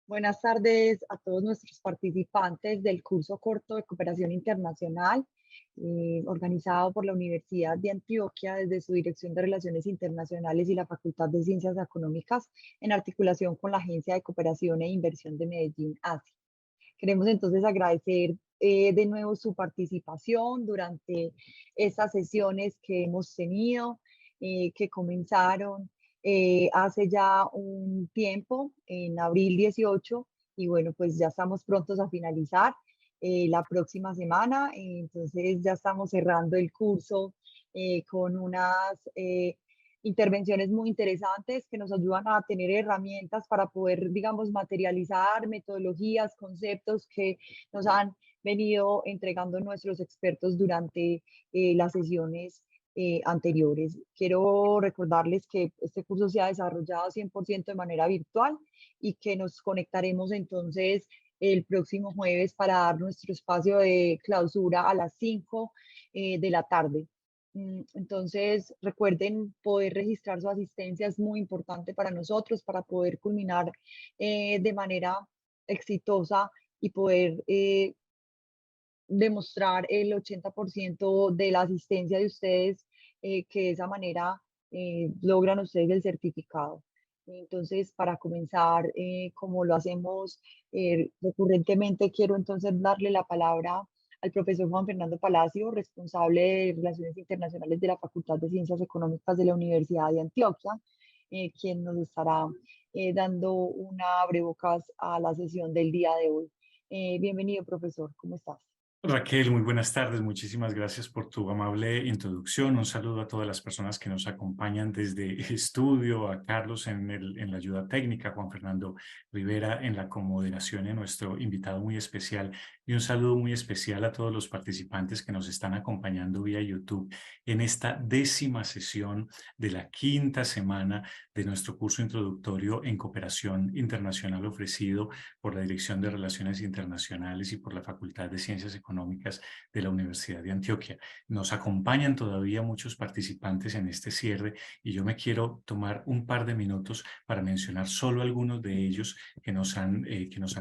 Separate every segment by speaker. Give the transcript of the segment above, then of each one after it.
Speaker 1: Buenas tardes a todos nuestros participantes del curso corto de cooperación internacional, organizado por la Universidad de Antioquia desde su Dirección de Relaciones Internacionales y la Facultad de Ciencias Económicas en articulación con la Agencia de Cooperación e Inversión de Medellín, ASI. Queremos entonces agradecer de nuevo su participación durante estas sesiones que hemos tenido, que comenzaron hace ya un tiempo, en abril 18, y bueno, pues ya estamos prontos a finalizar la próxima semana. Entonces ya estamos cerrando el curso con unas intervenciones muy interesantes que nos ayudan a tener herramientas para poder, digamos, materializar metodologías, conceptos que nos han venido entregando nuestros expertos durante las sesiones anteriores. Quiero recordarles que este curso se ha desarrollado 100% de manera virtual y que nos conectaremos entonces el próximo jueves para dar nuestro espacio de clausura a las 5 de la tarde. Entonces, recuerden poder registrar su asistencia, es muy importante para nosotros para poder culminar de manera exitosa y poder demostrar el 80% de la asistencia de ustedes, que de esa manera logran ustedes el certificado. Entonces, para comenzar, como lo hacemos recurrentemente, quiero entonces darle la palabra al profesor Juan Fernando Palacio, responsable de Relaciones Internacionales de la Facultad de Ciencias Económicas de la Universidad de Antioquia, quien nos estará dando una abrebocas a la sesión del día de hoy. Bienvenido, profesor, ¿cómo estás?
Speaker 2: Raquel, muy buenas tardes. Muchísimas gracias por tu amable introducción. Un saludo a todas las personas que nos acompañan desde estudio, a Carlos en la ayuda técnica, Juan Fernando Rivera en la comoderación y a nuestro invitado muy especial. Y un saludo muy especial a todos los participantes que nos están acompañando vía YouTube en esta 10ª sesión de la 5ª semana de nuestro curso introductorio en cooperación internacional ofrecido por la Dirección de Relaciones Internacionales y por la Facultad de Ciencias Económicas de la Universidad de Antioquia. Nos acompañan todavía muchos participantes en este cierre y yo me quiero tomar un par de minutos para mencionar solo algunos de ellos que nos han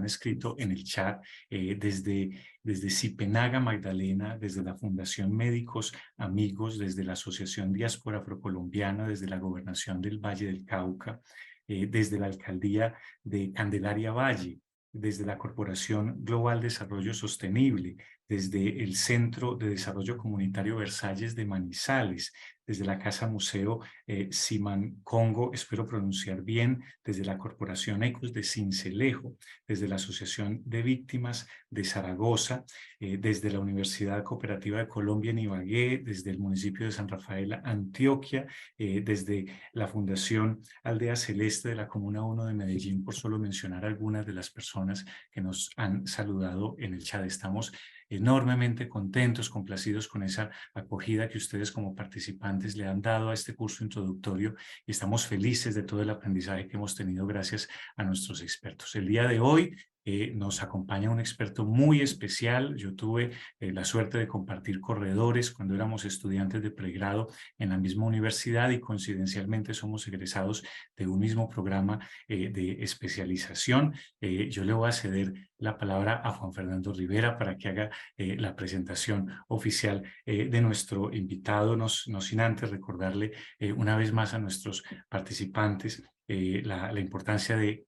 Speaker 2: escrito en el chat desde Cipenaga Magdalena, desde la Fundación Médicos Amigos, desde la Asociación Diáspora Afrocolombiana, desde la Gobernación del Valle del Cauca, desde la Alcaldía de Candelaria Valle, desde la Corporación Global Desarrollo Sostenible, desde el Centro de Desarrollo Comunitario Versalles de Manizales, desde la Casa Museo Siman Congo, espero pronunciar bien, desde la Corporación Ecos de Sincelejo, desde la Asociación de Víctimas de Zaragoza, desde la Universidad Cooperativa de Colombia en Ibagué, desde el municipio de San Rafael, Antioquia, desde la Fundación Aldea Celeste de la Comuna 1 de Medellín, por solo mencionar algunas de las personas que nos han saludado en el chat. Estamos enormemente contentos, complacidos con esa acogida que ustedes como participantes le han dado a este curso introductorio y estamos felices de todo el aprendizaje que hemos tenido gracias a nuestros expertos. El día de hoy nos acompaña un experto muy especial. Yo tuve la suerte de compartir corredores cuando éramos estudiantes de pregrado en la misma universidad y coincidencialmente somos egresados de un mismo programa de especialización. Yo le voy a ceder la palabra a Juan Fernando Rivera para que haga la presentación oficial de nuestro invitado, no sin antes recordarle una vez más a nuestros participantes la importancia de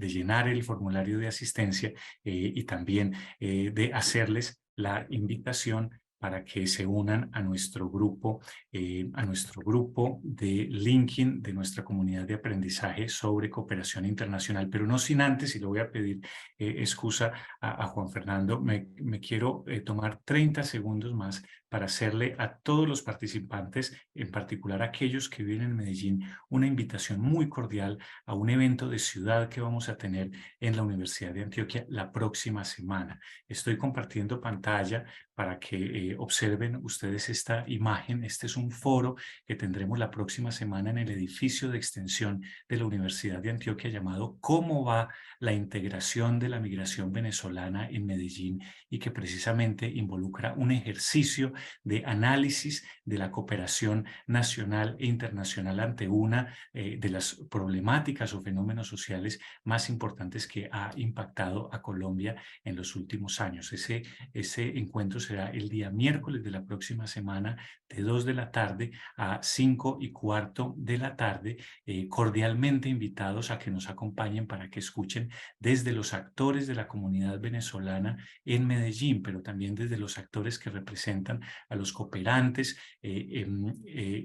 Speaker 2: llenar el formulario de asistencia y también de hacerles la invitación para que se unan a nuestro grupo de linking de nuestra comunidad de aprendizaje sobre cooperación internacional. Pero no sin antes, y le voy a pedir excusa a Juan Fernando, me quiero tomar 30 segundos más para hacerle a todos los participantes, en particular aquellos que viven en Medellín, una invitación muy cordial a un evento de ciudad que vamos a tener en la Universidad de Antioquia la próxima semana. Estoy compartiendo pantalla para que observen ustedes esta imagen. Este es un foro que tendremos la próxima semana en el edificio de extensión de la Universidad de Antioquia llamado ¿Cómo va la integración de la migración venezolana en Medellín? Y que precisamente involucra un ejercicio de análisis de la cooperación nacional e internacional ante una de las problemáticas o fenómenos sociales más importantes que ha impactado a Colombia en los últimos años. Ese encuentro será el día miércoles de la próxima semana de 2 de la tarde a 5:15 de la tarde. Cordialmente invitados a que nos acompañen para que escuchen desde los actores de la comunidad venezolana en Medellín, pero también desde los actores que representan a los cooperantes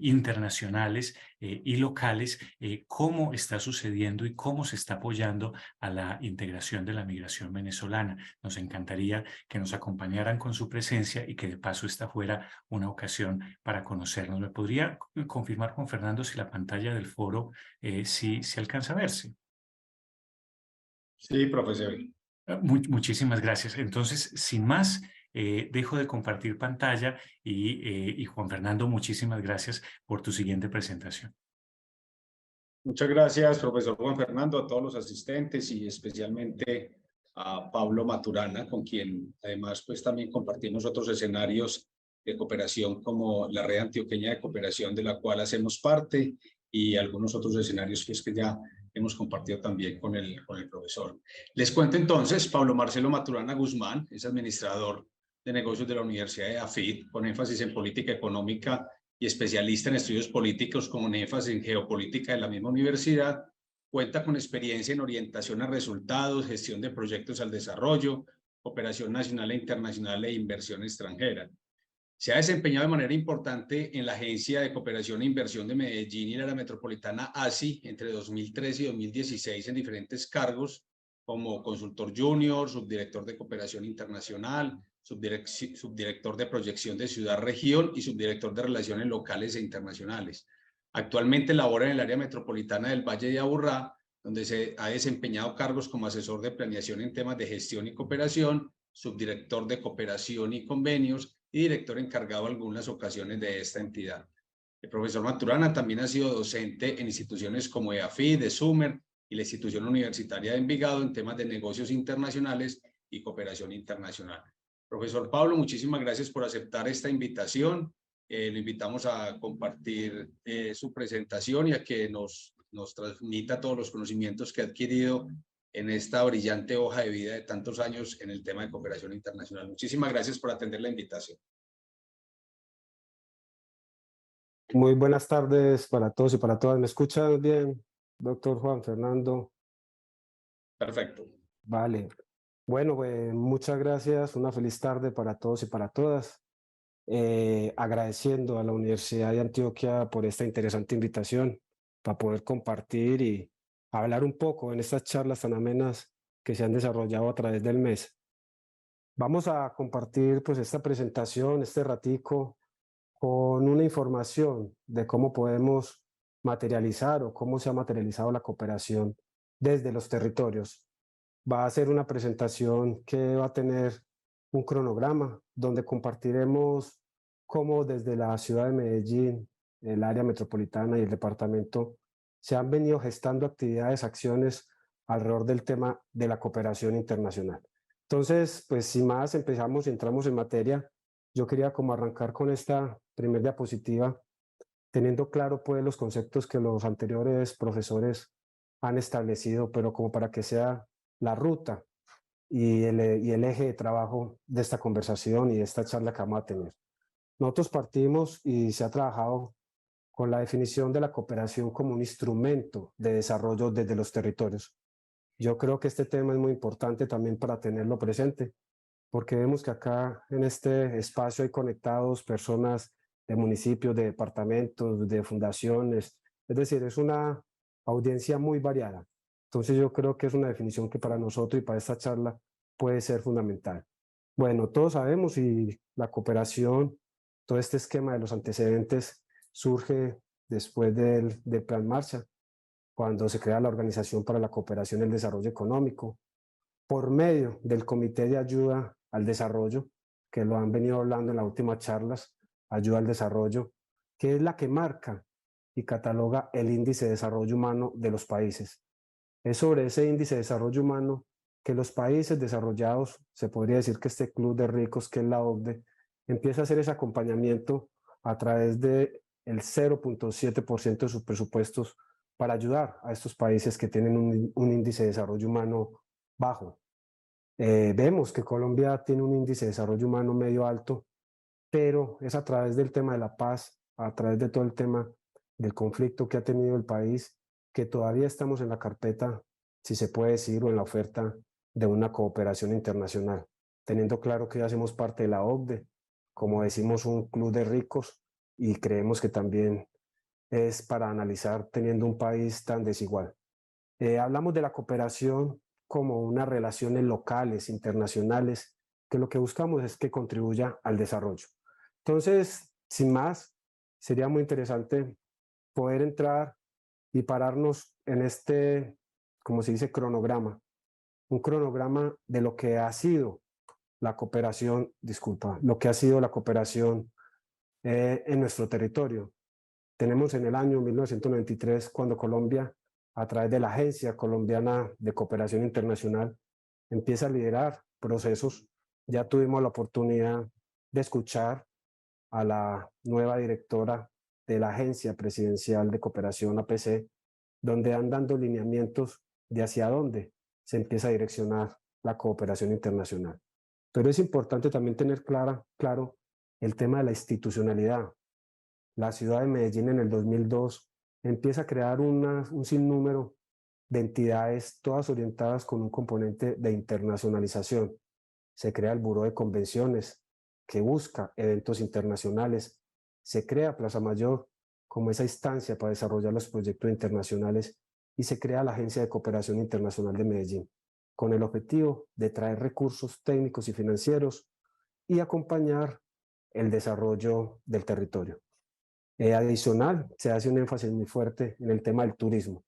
Speaker 2: internacionales y locales, cómo está sucediendo y cómo se está apoyando a la integración de la migración venezolana. Nos encantaría que nos acompañaran con su presencia y que de paso esta fuera una ocasión para conocernos. ¿Me podría confirmar, Juan Fernando, si la pantalla del foro sí alcanza a verse?
Speaker 3: Sí, profesor.
Speaker 2: Muchísimas gracias. Entonces, sin más, dejo de compartir pantalla y Juan Fernando, muchísimas gracias por tu siguiente presentación.
Speaker 3: Muchas gracias, profesor Juan Fernando, a todos los asistentes y especialmente a Pablo Maturana, con quien además pues también compartimos otros escenarios de cooperación como la Red Antioqueña de Cooperación, de la cual hacemos parte, y algunos otros escenarios pues, que ya hemos compartido también con el profesor. Les cuento entonces, Pablo Marcelo Maturana Guzmán es administrador de negocios de la Universidad de AFIT, con énfasis en política económica y especialista en estudios políticos con énfasis en geopolítica de la misma universidad. Cuenta con experiencia en orientación a resultados, gestión de proyectos al desarrollo, cooperación nacional e internacional e inversión extranjera. Se ha desempeñado de manera importante en la Agencia de Cooperación e Inversión de Medellín y en la metropolitana ASI entre 2013 y 2016 en diferentes cargos como consultor junior, subdirector de cooperación internacional, subdirector de proyección de ciudad-región y subdirector de relaciones locales e internacionales. Actualmente labora en el área metropolitana del Valle de Aburrá, donde se ha desempeñado cargos como asesor de planeación en temas de gestión y cooperación, subdirector de cooperación y convenios y director encargado en algunas ocasiones de esta entidad. El profesor Maturana también ha sido docente en instituciones como EAFID, de Sumer y la institución universitaria de Envigado en temas de negocios internacionales y cooperación internacional. Profesor Pablo, muchísimas gracias por aceptar esta invitación. Lo invitamos a compartir su presentación y a que nos transmita todos los conocimientos que ha adquirido en esta brillante hoja de vida de tantos años en el tema de cooperación internacional. Muchísimas gracias por atender la invitación.
Speaker 4: Muy buenas tardes para todos y para todas. ¿Me escuchan bien, doctor Juan Fernando?
Speaker 3: Perfecto.
Speaker 4: Vale. Bueno, muchas gracias. Una feliz tarde para todos y para todas. Agradeciendo a la Universidad de Antioquia por esta interesante invitación para poder compartir y hablar un poco en estas charlas tan amenas que se han desarrollado a través del mes. Vamos a compartir pues esta presentación, este ratico, con una información de cómo podemos materializar o cómo se ha materializado la cooperación desde los territorios. Va a ser una presentación que va a tener un cronograma donde compartiremos cómo desde la ciudad de Medellín, el área metropolitana y el departamento se han venido gestando actividades, acciones alrededor del tema de la cooperación internacional. Entonces, pues sin más, empezamos y entramos en materia. Yo quería como arrancar con esta primera diapositiva, teniendo claro pues los conceptos que los anteriores profesores han establecido, pero como para que sea la ruta y el eje de trabajo de esta conversación y de esta charla que vamos a tener. Nosotros partimos y se ha trabajado con la definición de la cooperación como un instrumento de desarrollo desde los territorios. Yo creo que este tema es muy importante también para tenerlo presente, porque vemos que acá en este espacio hay conectados personas de municipios, de departamentos, de fundaciones, es decir, es una audiencia muy variada. Entonces yo creo que es una definición que para nosotros y para esta charla puede ser fundamental. Bueno, todos sabemos y la cooperación, todo este esquema de los antecedentes surge después del Plan Marshall, cuando se crea la Organización para la Cooperación y el Desarrollo Económico, por medio del Comité de Ayuda al Desarrollo, que lo han venido hablando en las últimas charlas, ayuda al desarrollo, que es la que marca y cataloga el índice de desarrollo humano de los países. Es sobre ese índice de desarrollo humano que los países desarrollados, se podría decir que este club de ricos que es la OCDE, empieza a hacer ese acompañamiento a través del 0.7% de sus presupuestos para ayudar a estos países que tienen un índice de desarrollo humano bajo. Vemos que Colombia tiene un índice de desarrollo humano medio alto, pero es a través del tema de la paz, a través de todo el tema del conflicto que ha tenido el país, que todavía estamos en la carpeta, si se puede decir, o en la oferta de una cooperación internacional, teniendo claro que ya hacemos parte de la OCDE, como decimos, un club de ricos, y creemos que también es para analizar teniendo un país tan desigual. Hablamos de la cooperación como unas relaciones locales, internacionales, que lo que buscamos es que contribuya al desarrollo. Entonces, sin más, sería muy interesante poder entrar y pararnos en este, como se dice, cronograma, un cronograma de lo que ha sido la cooperación, lo que ha sido la cooperación en nuestro territorio. Tenemos en el año 1993, cuando Colombia, a través de la Agencia Colombiana de Cooperación Internacional, empieza a liderar procesos. Ya tuvimos la oportunidad de escuchar a la nueva directora de la Agencia Presidencial de Cooperación, APC, donde han dando lineamientos de hacia dónde se empieza a direccionar la cooperación internacional. Pero es importante también tener claro el tema de la institucionalidad. La ciudad de Medellín en el 2002 empieza a crear un sinnúmero de entidades, todas orientadas con un componente de internacionalización. Se crea el Buró de Convenciones, que busca eventos internacionales. Se crea Plaza Mayor como esa instancia para desarrollar los proyectos internacionales y se crea la Agencia de Cooperación Internacional de Medellín, con el objetivo de traer recursos técnicos y financieros y acompañar el desarrollo del territorio. Adicional, se hace un énfasis muy fuerte en el tema del turismo.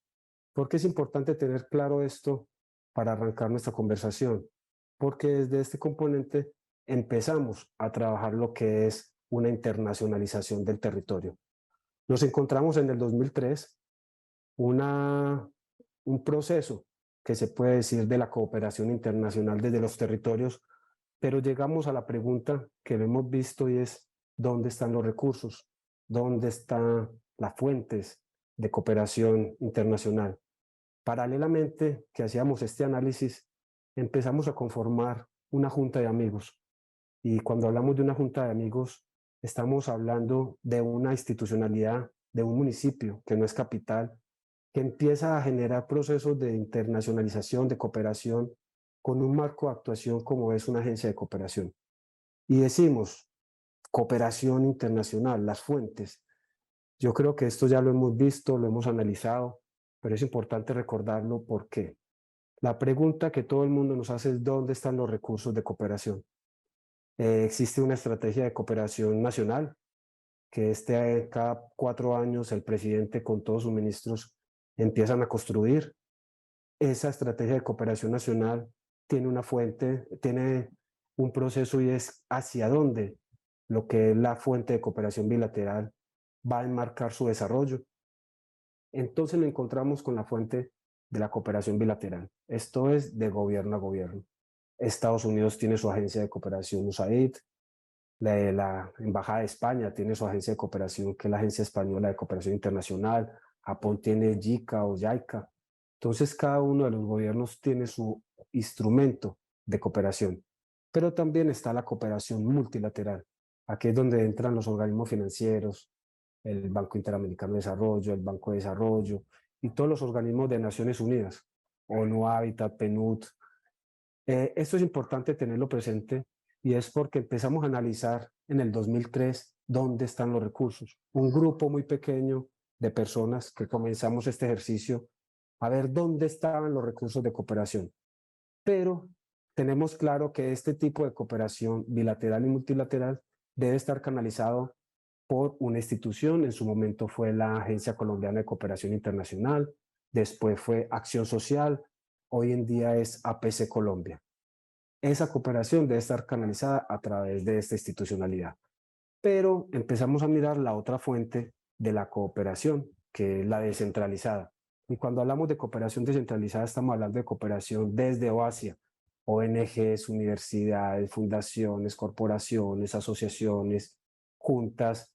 Speaker 4: ¿Por qué es importante tener claro esto para arrancar nuestra conversación? Porque desde este componente empezamos a trabajar lo que es una internacionalización del territorio. Nos encontramos en el 2003 un proceso que se puede decir de la cooperación internacional desde los territorios, pero llegamos a la pregunta que hemos visto y es ¿dónde están los recursos? ¿Dónde están las fuentes de cooperación internacional? Paralelamente que hacíamos este análisis, empezamos a conformar una junta de amigos. Y cuando hablamos de una junta de amigos, estamos hablando de una institucionalidad, de un municipio que no es capital, que empieza a generar procesos de internacionalización, de cooperación, con un marco de actuación como es una agencia de cooperación. Y decimos, cooperación internacional, las fuentes. Yo creo que esto ya lo hemos visto, lo hemos analizado, pero es importante recordarlo porque la pregunta que todo el mundo nos hace es ¿dónde están los recursos de cooperación? Existe una estrategia de cooperación nacional que cada 4 años el presidente con todos sus ministros empiezan a construir. Esa estrategia de cooperación nacional tiene una fuente, tiene un proceso y es hacia dónde lo que es la fuente de cooperación bilateral va a enmarcar su desarrollo. Entonces lo encontramos con la fuente de la cooperación bilateral. Esto es de gobierno a gobierno. Estados Unidos tiene su agencia de cooperación USAID, la Embajada de España tiene su agencia de cooperación, que es la Agencia Española de Cooperación Internacional. Japón tiene JICA o JICA. Entonces, cada uno de los gobiernos tiene su instrumento de cooperación. Pero también está la cooperación multilateral. Aquí es donde entran los organismos financieros, el Banco Interamericano de Desarrollo, el Banco de Desarrollo y todos los organismos de Naciones Unidas, ONU Habitat, PNUD. Esto es importante tenerlo presente y es porque empezamos a analizar en el 2003 dónde están los recursos. Un grupo muy pequeño de personas que comenzamos este ejercicio a ver dónde estaban los recursos de cooperación. Pero tenemos claro que este tipo de cooperación bilateral y multilateral debe estar canalizado por una institución. En su momento fue la Agencia Colombiana de Cooperación Internacional, después fue Acción Social, hoy en día es APC Colombia. esa cooperación debe estar canalizada a través de esta institucionalidad. Pero empezamos a mirar la otra fuente de la cooperación, que es la descentralizada. Y cuando hablamos de cooperación descentralizada, estamos hablando de cooperación desde o hacia ONGs, universidades, fundaciones, corporaciones, asociaciones, juntas,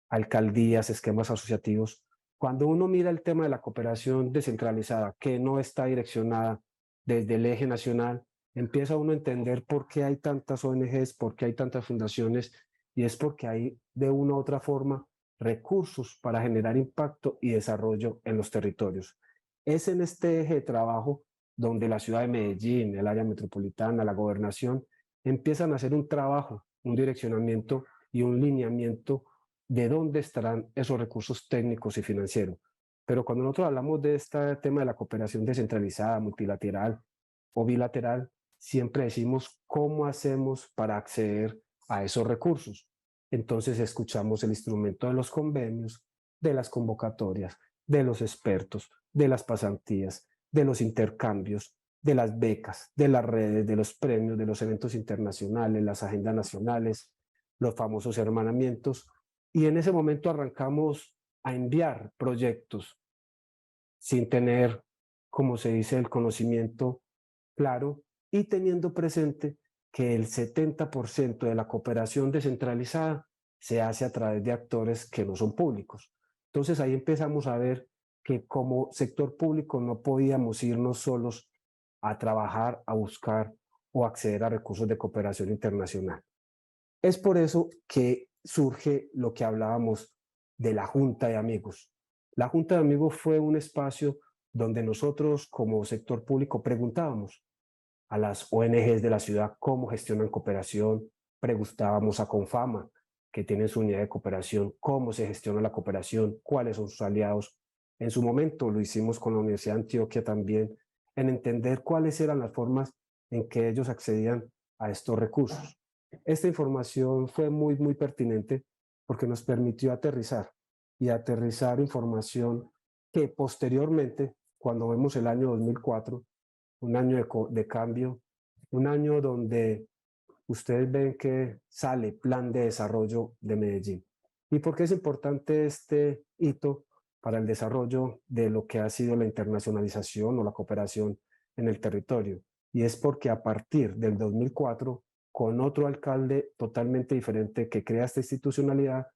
Speaker 4: alcaldías, esquemas asociativos. Cuando uno mira el tema de la cooperación descentralizada, que no está direccionada desde el eje nacional, empieza uno a entender por qué hay tantas ONGs, por qué hay tantas fundaciones, y es porque hay de una u otra forma recursos para generar impacto y desarrollo en los territorios. Es en este eje de trabajo donde la ciudad de Medellín, el área metropolitana, la gobernación, empiezan a hacer un trabajo, un direccionamiento y un lineamiento de dónde estarán esos recursos técnicos y financieros. Pero cuando nosotros hablamos de este tema de la cooperación descentralizada, multilateral o bilateral, siempre decimos cómo hacemos para acceder a esos recursos. Entonces escuchamos el instrumento de los convenios, de las convocatorias, de los expertos, de las pasantías, de los intercambios, de las becas, de las redes, de los premios, de los eventos internacionales, las agendas nacionales, los famosos hermanamientos. Y en ese momento arrancamos a enviar proyectos sin tener, como se dice, el conocimiento claro y teniendo presente que el 70% de la cooperación descentralizada se hace a través de actores que no son públicos. Entonces ahí empezamos a ver que como sector público no podíamos irnos solos a trabajar, a buscar o acceder a recursos de cooperación internacional. Es por eso que surge lo que hablábamos de la Junta de Amigos. La Junta de Amigos fue un espacio donde nosotros como sector público preguntábamos a las ONGs de la ciudad cómo gestionan cooperación, preguntábamos a Confama, que tiene su unidad de cooperación, cómo se gestiona la cooperación, cuáles son sus aliados. En su momento lo hicimos con la Universidad de Antioquia también, en entender cuáles eran las formas en que ellos accedían a estos recursos. Esta información fue muy pertinente porque nos permitió aterrizar información que posteriormente, cuando vemos el año 2004, un año de cambio, un año donde ustedes ven que sale Plan de Desarrollo de Medellín. ¿Y por qué es importante este hito para el desarrollo de lo que ha sido la internacionalización o la cooperación en el territorio? Y es porque a partir del 2004, con otro alcalde totalmente diferente que crea esta institucionalidad,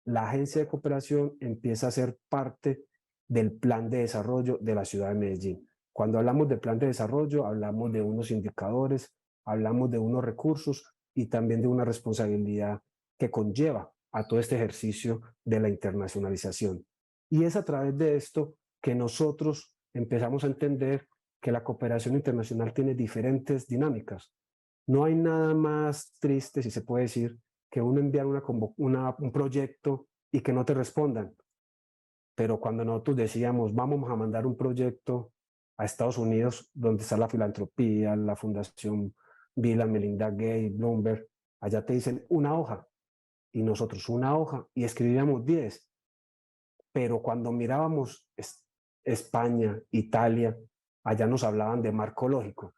Speaker 4: la agencia de cooperación empieza a ser parte del plan de desarrollo de la ciudad de Medellín. Cuando hablamos de plan de desarrollo, hablamos de unos indicadores, hablamos de unos recursos y también de una responsabilidad que conlleva a todo este ejercicio de la internacionalización. Y es a través de esto que nosotros empezamos a entender que la cooperación internacional tiene diferentes dinámicas. No hay nada más triste, si se puede decir, que uno enviar un proyecto y que no te respondan. Pero cuando nosotros decíamos, vamos a mandar un proyecto a Estados Unidos, donde está la filantropía, la Fundación Bill y Melinda Gates, Bloomberg, allá te dicen una hoja, y nosotros una hoja, y escribíamos 10. Pero cuando mirábamos España, Italia, allá nos hablaban de marco lógico,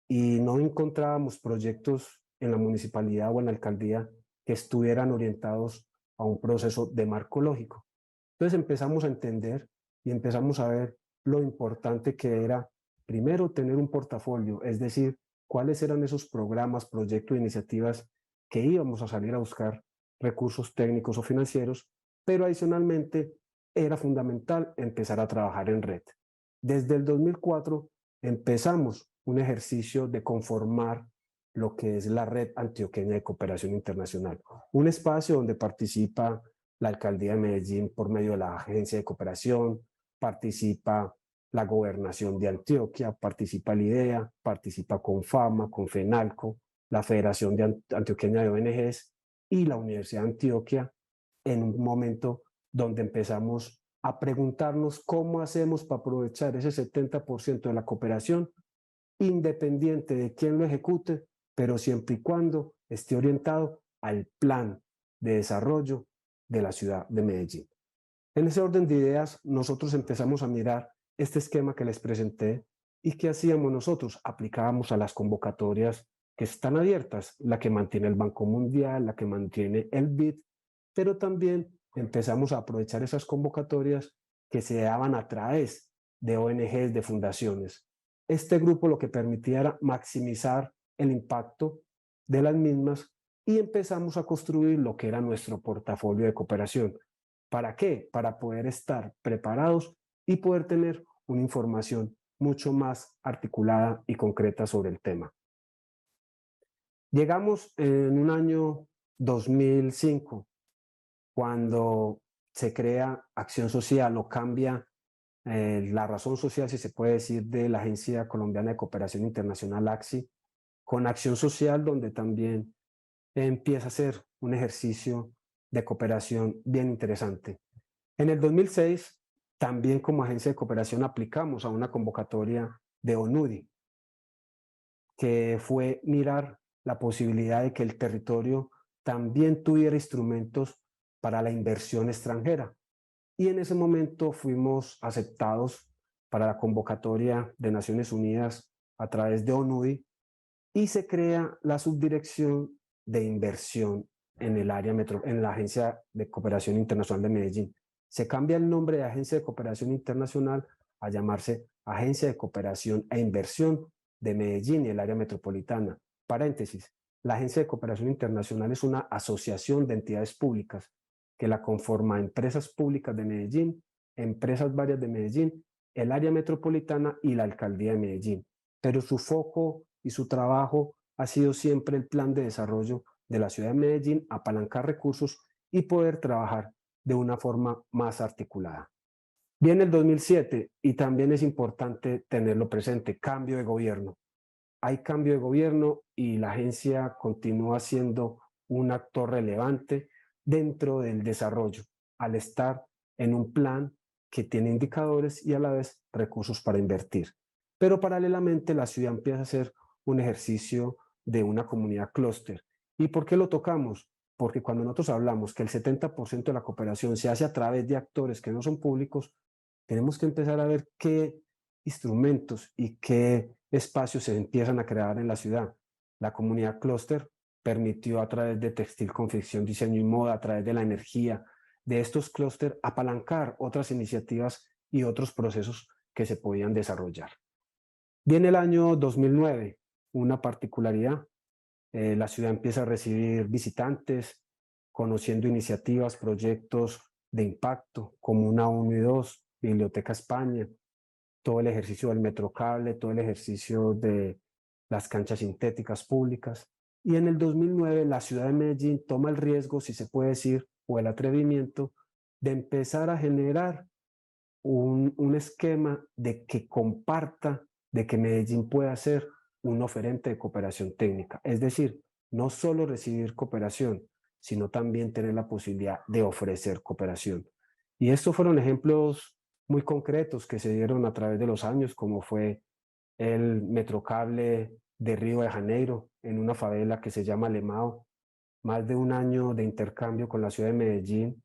Speaker 4: y no encontrábamos proyectos en la municipalidad o en la alcaldía que estuvieran orientados a un proceso de marco lógico. Entonces empezamos a entender y empezamos a ver lo importante que era, primero, tener un portafolio, es decir, cuáles eran esos programas, proyectos, iniciativas que íbamos a salir a buscar recursos técnicos o financieros, pero adicionalmente era fundamental empezar a trabajar en red. Desde el 2004 empezamos un ejercicio de conformar lo que es la Red Antioqueña de Cooperación Internacional, un espacio donde participa la Alcaldía de Medellín por medio de la Agencia de Cooperación, participa la Gobernación de Antioquia, participa la IDEA, participa Confama, Confenalco, la Federación Antioqueña de ONGs y la Universidad de Antioquia, en un momento donde empezamos a preguntarnos cómo hacemos para aprovechar ese 70% de la cooperación, independiente de quién lo ejecute, pero siempre y cuando esté orientado al plan de desarrollo de la ciudad de Medellín. En ese orden de ideas, nosotros empezamos a mirar este esquema que les presenté y ¿qué hacíamos nosotros? Aplicábamos a las convocatorias que están abiertas, la que mantiene el Banco Mundial, la que mantiene el BID, pero también empezamos a aprovechar esas convocatorias que se daban a través de ONGs, de fundaciones. Este grupo lo que permitía era maximizar el impacto de las mismas y empezamos a construir lo que era nuestro portafolio de cooperación. ¿Para qué? Para poder estar preparados y poder tener una información mucho más articulada y concreta sobre el tema. Llegamos en un año 2005, cuando se crea Acción Social o cambia la razón social, si se puede decir, de la Agencia Colombiana de Cooperación Internacional, ACSI, con Acción Social, donde también empieza a ser un ejercicio de cooperación bien interesante. En el 2006, también como agencia de cooperación aplicamos a una convocatoria de ONUDI, que fue mirar la posibilidad de que el territorio también tuviera instrumentos para la inversión extranjera. Y en ese momento fuimos aceptados para la convocatoria de Naciones Unidas a través de ONUDI y se crea la subdirección de inversión en el área en la Agencia de Cooperación Internacional de Medellín. Se cambia el nombre de Agencia de Cooperación Internacional a llamarse Agencia de Cooperación e Inversión de Medellín y el área metropolitana. Paréntesis, la Agencia de Cooperación Internacional es una asociación de entidades públicas que la conforma empresas públicas de Medellín, empresas varias de Medellín, el área metropolitana y la alcaldía de Medellín. Pero su foco y su trabajo ha sido siempre el plan de desarrollo de la ciudad de Medellín, apalancar recursos y poder trabajar de una forma más articulada. Viene el 2007 y también es importante tenerlo presente, cambio de gobierno. Hay cambio de gobierno y la agencia continúa siendo un actor relevante dentro del desarrollo, al estar en un plan que tiene indicadores y a la vez recursos para invertir. Pero paralelamente la ciudad empieza a ser un ejercicio de una comunidad clúster. ¿Y por qué lo tocamos? Porque cuando nosotros hablamos que el 70% de la cooperación se hace a través de actores que no son públicos, tenemos que empezar a ver qué instrumentos y qué espacios se empiezan a crear en la ciudad. La comunidad clúster permitió a través de textil, confección, diseño y moda, a través de la energía, de estos clústeres, apalancar otras iniciativas y otros procesos que se podían desarrollar. Viene el año 2009, una particularidad. La ciudad empieza a recibir visitantes, conociendo iniciativas, proyectos de impacto, como una 1 y 2, Biblioteca España, todo el ejercicio del Metrocable, todo el ejercicio de las canchas sintéticas públicas. Y en el 2009 la ciudad de Medellín toma el riesgo, si se puede decir, o el atrevimiento de empezar a generar un esquema de que comparta, de que Medellín pueda ser un oferente de cooperación técnica. Es decir, no solo recibir cooperación, sino también tener la posibilidad de ofrecer cooperación. Y estos fueron ejemplos muy concretos que se dieron a través de los años, como fue el Metrocable de Río de Janeiro, en una favela que se llama Lemao, más de un año de intercambio con la ciudad de Medellín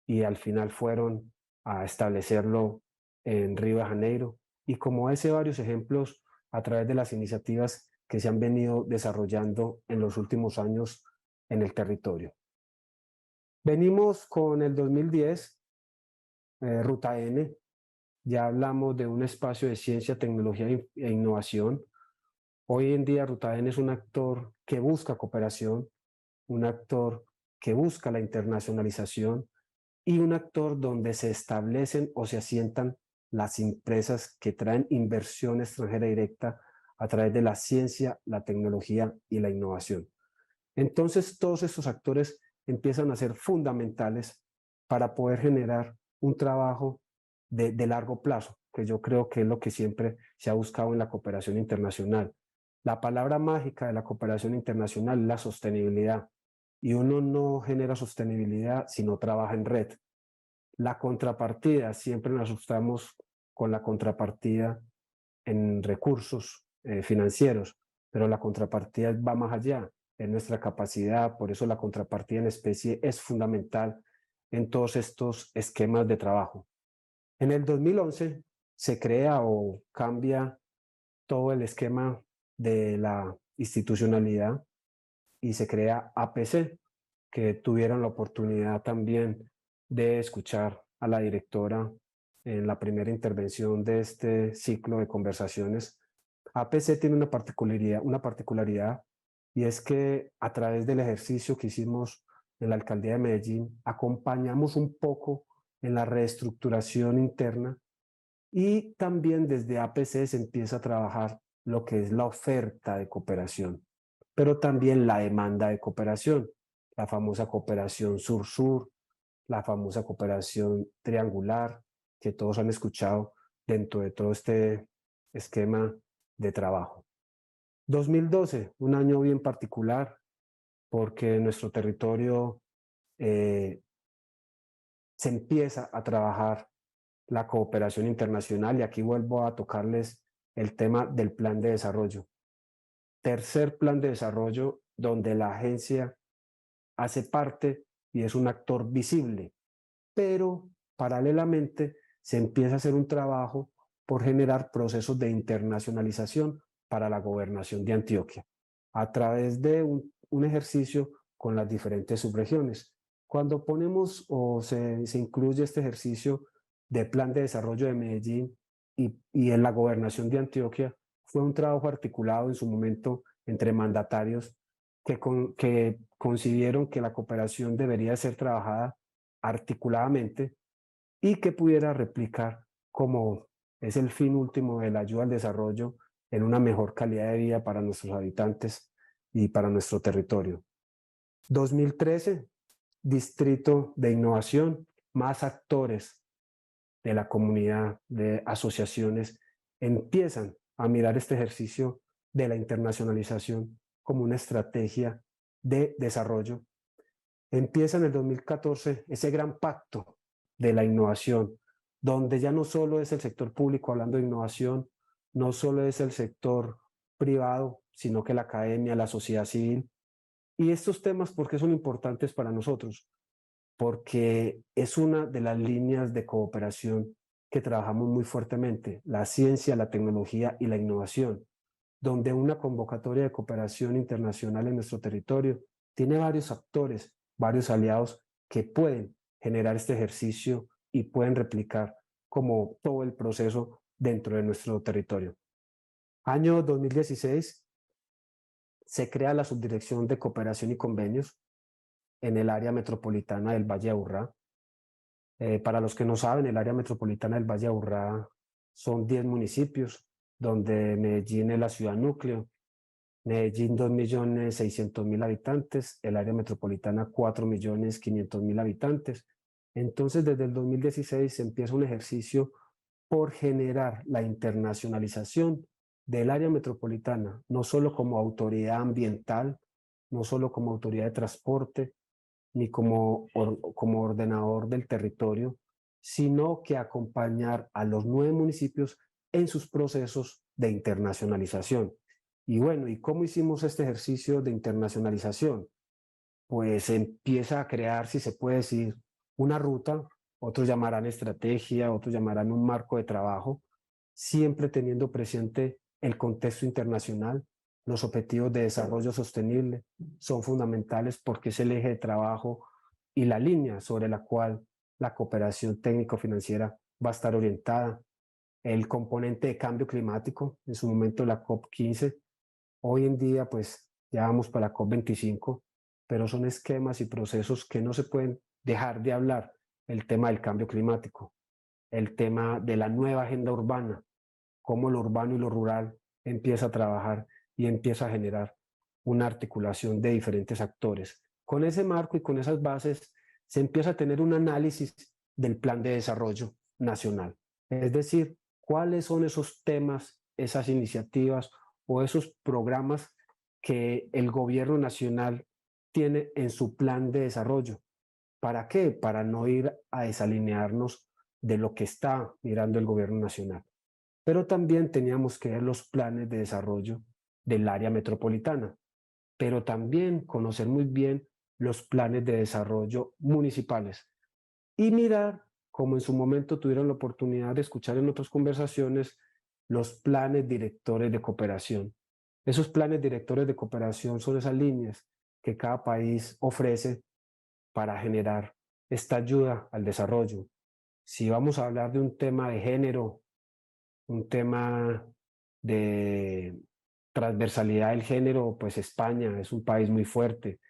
Speaker 4: y al final fueron a establecerlo en Río de Janeiro. Y como ese, varios ejemplos a través de las iniciativas que se han venido desarrollando en los últimos años en el territorio. Venimos con el 2010, Ruta N. Ya hablamos de un espacio de ciencia, tecnología e innovación. Hoy en día Ruta N es un actor que busca cooperación, un actor que busca la internacionalización y un actor donde se establecen o se asientan las empresas que traen inversión extranjera directa a través de la ciencia, la tecnología y la innovación. Entonces, todos estos actores empiezan a ser fundamentales para poder generar un trabajo de largo plazo, que yo creo que es lo que siempre se ha buscado en la cooperación internacional. La palabra mágica de la cooperación internacional es la sostenibilidad, y uno no genera sostenibilidad si no trabaja en red. La contrapartida, siempre nos asustamos con la contrapartida en recursos financieros, pero la contrapartida va más allá, en nuestra capacidad, por eso la contrapartida en especie es fundamental en todos estos esquemas de trabajo. En el 2011 se crea o cambia todo el esquema de la institucionalidad y se crea APC, que tuvieron la oportunidad también de escuchar a la directora en la primera intervención de este ciclo de conversaciones. APC tiene una particularidad y es que a través del ejercicio que hicimos en la Alcaldía de Medellín, acompañamos un poco en la reestructuración interna y también desde APC se empieza a trabajar lo que es la oferta de cooperación, pero también la demanda de cooperación, la famosa cooperación sur-sur, la famosa cooperación triangular, que todos han escuchado dentro de todo este esquema de trabajo. 2012, un año bien particular, porque en nuestro territorio se empieza a trabajar la cooperación internacional y aquí vuelvo a tocarles el tema del plan de desarrollo. Tercer plan de desarrollo donde la agencia hace parte y es un actor visible, pero paralelamente se empieza a hacer un trabajo por generar procesos de internacionalización para la gobernación de Antioquia a través de un ejercicio con las diferentes subregiones. Cuando ponemos o se incluye este ejercicio de plan de desarrollo de Medellín y en la gobernación de Antioquia, fue un trabajo articulado en su momento entre mandatarios que concibieron que la cooperación debería ser trabajada articuladamente y que pudiera replicar como es el fin último de la ayuda al desarrollo en una mejor calidad de vida para nuestros habitantes y para nuestro territorio. 2013, Distrito de Innovación, más actores de la comunidad, de asociaciones, empiezan a mirar este ejercicio de la internacionalización como una estrategia de desarrollo. Empieza en el 2014 ese gran pacto de la innovación, donde ya no solo es el sector público hablando de innovación, no solo es el sector privado, sino que la academia, la sociedad civil. Y estos temas, ¿por qué son importantes para nosotros? Porque es una de las líneas de cooperación que trabajamos muy fuertemente, la ciencia, la tecnología y la innovación, donde una convocatoria de cooperación internacional en nuestro territorio tiene varios actores, varios aliados que pueden generar este ejercicio y pueden replicar como todo el proceso dentro de nuestro territorio. Año 2016, se crea la Subdirección de Cooperación y Convenios en el área metropolitana del Valle de Aburrá. Para los que no saben, el área metropolitana del Valle de Aburrá son 10 municipios, donde Medellín es la ciudad núcleo. Medellín 2.600.000 habitantes, el área metropolitana 4.500.000 habitantes. Entonces, desde el 2016 se empieza un ejercicio por generar la internacionalización del área metropolitana, no solo como autoridad ambiental, no solo como autoridad de transporte, ni como ordenador del territorio, sino que acompañar a los 9 municipios en sus procesos de internacionalización. Y bueno, ¿y cómo hicimos este ejercicio de internacionalización? Pues empieza a crear, si se puede decir, una ruta, otros llamarán estrategia, otros llamarán un marco de trabajo, siempre teniendo presente el contexto internacional. Los objetivos de desarrollo sostenible son fundamentales porque es el eje de trabajo y la línea sobre la cual la cooperación técnico-financiera va a estar orientada. El componente de cambio climático, en su momento la COP15, hoy en día pues ya vamos para la COP25, pero son esquemas y procesos que no se pueden dejar de hablar. El tema del cambio climático, el tema de la nueva agenda urbana, cómo lo urbano y lo rural empieza a trabajar y empieza a generar una articulación de diferentes actores. Con ese marco y con esas bases se empieza a tener un análisis del plan de desarrollo nacional. Es decir, cuáles son esos temas, esas iniciativas o esos programas que el gobierno nacional tiene en su plan de desarrollo. ¿Para qué? Para no ir a desalinearnos de lo que está mirando el gobierno nacional. Pero también teníamos que ver los planes de desarrollo del área metropolitana, pero también conocer muy bien los planes de desarrollo municipales y mirar, como en su momento tuvieron la oportunidad de escuchar en otras conversaciones, los planes directores de cooperación, Esos planes directores de cooperación son esas líneas que cada país ofrece para generar esta ayuda al desarrollo. Si vamos a hablar de un tema de género, un tema de transversalidad del género, pues España es un país muy fuerte.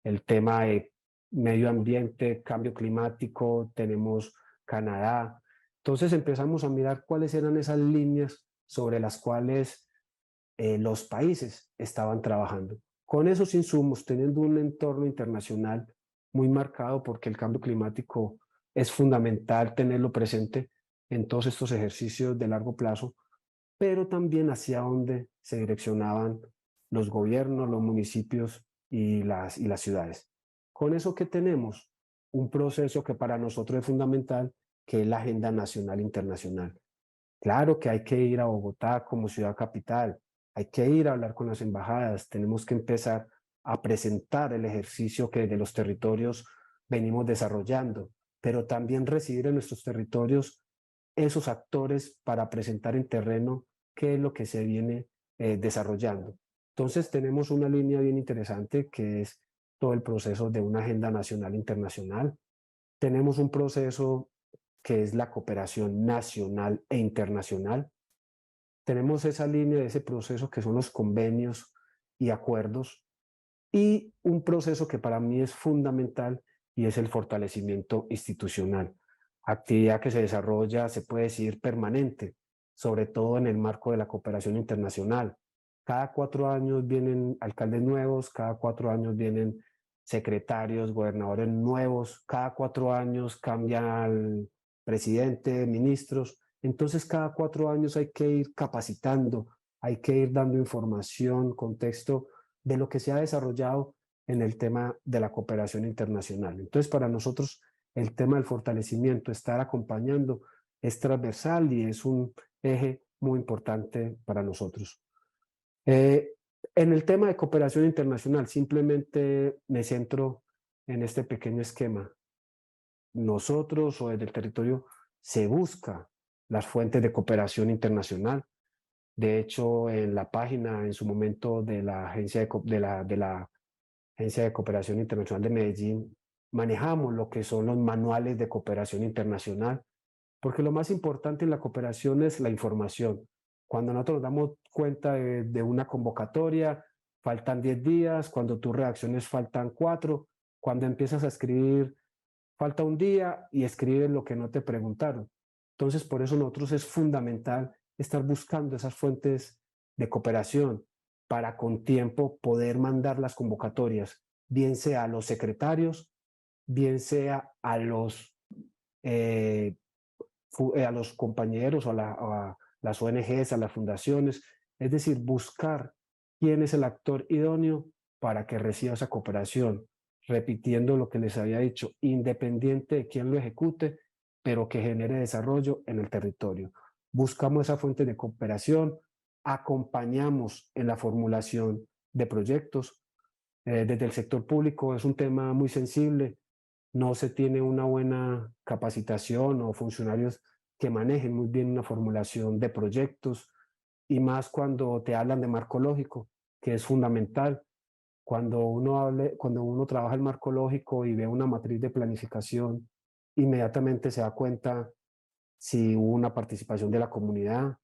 Speaker 4: El tema de medio ambiente, cambio climático, tenemos Canadá. Entonces empezamos a mirar cuáles eran esas líneas sobre las cuales los países estaban trabajando. Con esos insumos, teniendo un entorno internacional muy marcado, porque el cambio climático es fundamental tenerlo presente en todos estos ejercicios de largo plazo, pero también hacia dónde se direccionaban los gobiernos, los municipios y las ciudades. Con eso que tenemos un proceso que para nosotros es fundamental, que es la Agenda Nacional Internacional. Claro que hay que ir a Bogotá como ciudad capital, hay que ir a hablar con las embajadas, tenemos que empezar a presentar el ejercicio que de los territorios venimos desarrollando, pero también recibir en nuestros territorios esos actores para presentar en terreno qué es lo que se viene desarrollando. Entonces tenemos una línea bien interesante que es todo el proceso de una agenda nacional internacional. Tenemos un proceso que es la cooperación nacional e internacional. Tenemos esa línea de ese proceso que son los convenios y acuerdos, y un proceso que para mí es fundamental y es el fortalecimiento institucional. Actividad que se desarrolla, se puede decir, permanente, sobre todo en el marco de la cooperación internacional. Cada 4 años vienen alcaldes nuevos, cada 4 años vienen secretarios, gobernadores nuevos, cada 4 años cambia el presidente, ministros. Entonces, cada 4 años hay que ir capacitando, hay que ir dando información, contexto de lo que se ha desarrollado en el tema de la cooperación internacional. Entonces, para nosotros, el tema del fortalecimiento, estar acompañando, es transversal y es un eje muy importante para nosotros. En el tema de cooperación internacional, simplemente me centro en este pequeño esquema. Nosotros o desde el territorio se busca las fuentes de cooperación internacional. De hecho, en la página en su momento de la Agencia de Cooperación Internacional de Medellín, manejamos lo que son los manuales de cooperación internacional, porque lo más importante en la cooperación es la información. Cuando nosotros nos damos cuenta de una convocatoria, faltan 10 días, cuando tus reacciones faltan 4, cuando empiezas a escribir, falta un día y escribes lo que no te preguntaron. Entonces, por eso nosotros es fundamental estar buscando esas fuentes de cooperación para con tiempo poder mandar las convocatorias, bien sea a los secretarios, bien sea a los compañeros o a las ONGs, a las fundaciones, es decir, buscar quién es el actor idóneo para que reciba esa cooperación, repitiendo lo que les había dicho, independiente de quién lo ejecute, pero que genere desarrollo en el territorio. Buscamos esa fuente de cooperación, acompañamos en la formulación de proyectos. Desde el sector público es un tema muy sensible, no se tiene una buena capacitación o funcionarios que manejen muy bien una formulación de proyectos, y más cuando te hablan de marco lógico, que es fundamental. Cuando uno trabaja el marco lógico y ve una matriz de planificación, inmediatamente se da cuenta si hubo una participación de la comunidad,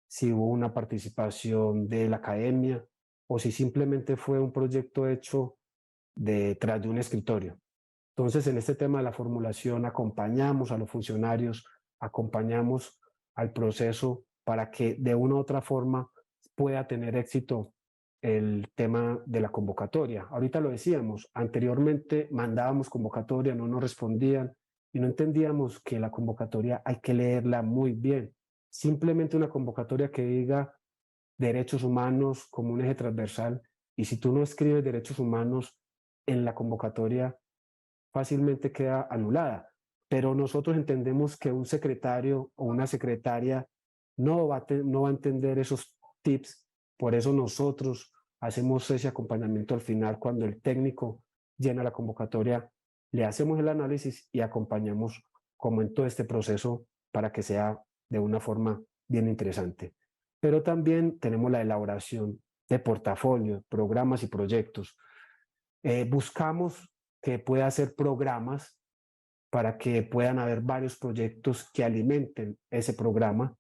Speaker 4: si hubo una participación de la academia o si simplemente fue un proyecto hecho detrás de un escritorio. Entonces, en este tema de la formulación, acompañamos a los funcionarios, acompañamos al proceso para que de una u otra forma pueda tener éxito el tema de la convocatoria. Ahorita lo decíamos, anteriormente mandábamos convocatoria, no nos respondían y no entendíamos que la convocatoria hay que leerla muy bien. Simplemente una convocatoria que diga derechos humanos como un eje transversal, y si tú no escribes derechos humanos en la convocatoria, fácilmente queda anulada. Pero nosotros entendemos que un secretario o una secretaria no va a entender esos tips. Por eso nosotros hacemos ese acompañamiento al final. Cuando el técnico llena la convocatoria, le hacemos el análisis y acompañamos como en todo este proceso para que sea de una forma bien interesante. Pero también tenemos la elaboración de portafolio, programas y proyectos. Buscamos que pueda hacer programas para que puedan haber varios proyectos que alimenten ese programa.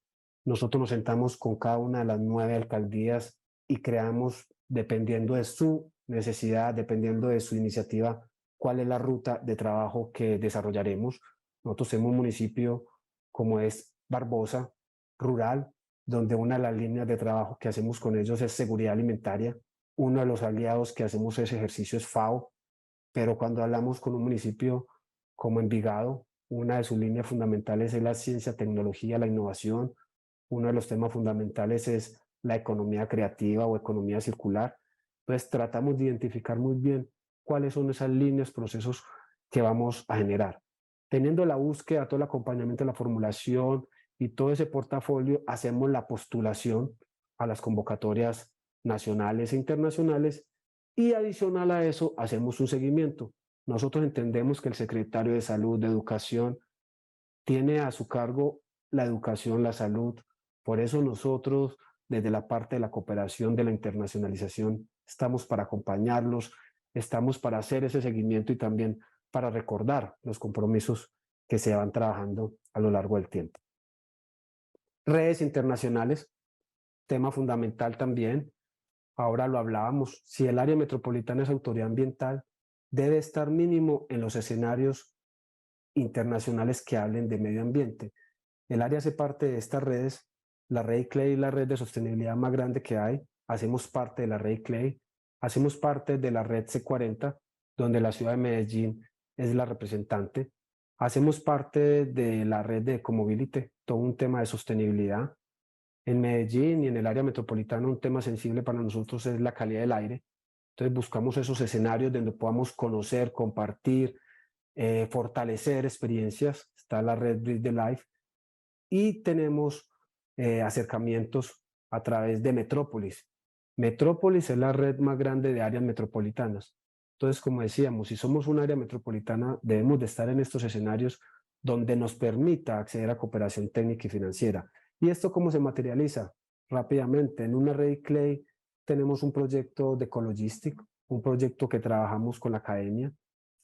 Speaker 4: Nosotros nos sentamos con cada una de las 9 alcaldías y creamos, dependiendo de su necesidad, dependiendo de su iniciativa, cuál es la ruta de trabajo que desarrollaremos. Nosotros tenemos un municipio como es Barbosa, rural, donde una de las líneas de trabajo que hacemos con ellos es seguridad alimentaria. Uno de los aliados que hacemos ese ejercicio es FAO, pero cuando hablamos con un municipio como Envigado, una de sus líneas fundamentales es la ciencia, tecnología, la innovación. Uno de los temas fundamentales es la economía creativa o economía circular. Entonces tratamos de identificar muy bien cuáles son esas líneas, procesos que vamos a generar. Teniendo la búsqueda, todo el acompañamiento, la formulación y todo ese portafolio, hacemos la postulación a las convocatorias nacionales e internacionales y adicional a eso hacemos un seguimiento. Nosotros entendemos que el secretario de Salud, de Educación, tiene a su cargo la educación, la salud. Por eso nosotros, desde la parte de la cooperación, de la internacionalización, estamos para acompañarlos, estamos para hacer ese seguimiento y también para recordar los compromisos que se van trabajando a lo largo del tiempo. Redes internacionales, tema fundamental también. Ahora lo hablábamos, si el área metropolitana es autoridad ambiental, debe estar mínimo en los escenarios internacionales que hablen de medio ambiente. El área hace parte de estas redes, la red ICLEI es la red de sostenibilidad más grande que hay, hacemos parte de la red ICLEI, hacemos parte de la red C40, donde la ciudad de Medellín es la representante, hacemos parte de la red de Ecomobility, todo un tema de sostenibilidad. En Medellín y en el área metropolitana un tema sensible para nosotros es la calidad del aire. Entonces buscamos esos escenarios donde podamos conocer, compartir, fortalecer experiencias. Está la red Breathe the Life y tenemos acercamientos a través de Metrópolis. Metrópolis es la red más grande de áreas metropolitanas. Entonces, como decíamos, si somos un área metropolitana, debemos de estar en estos escenarios donde nos permita acceder a cooperación técnica y financiera. ¿Y esto cómo se materializa? Rápidamente, en una red ICLEI tenemos un proyecto de Ecologistic, un proyecto que trabajamos con la academia,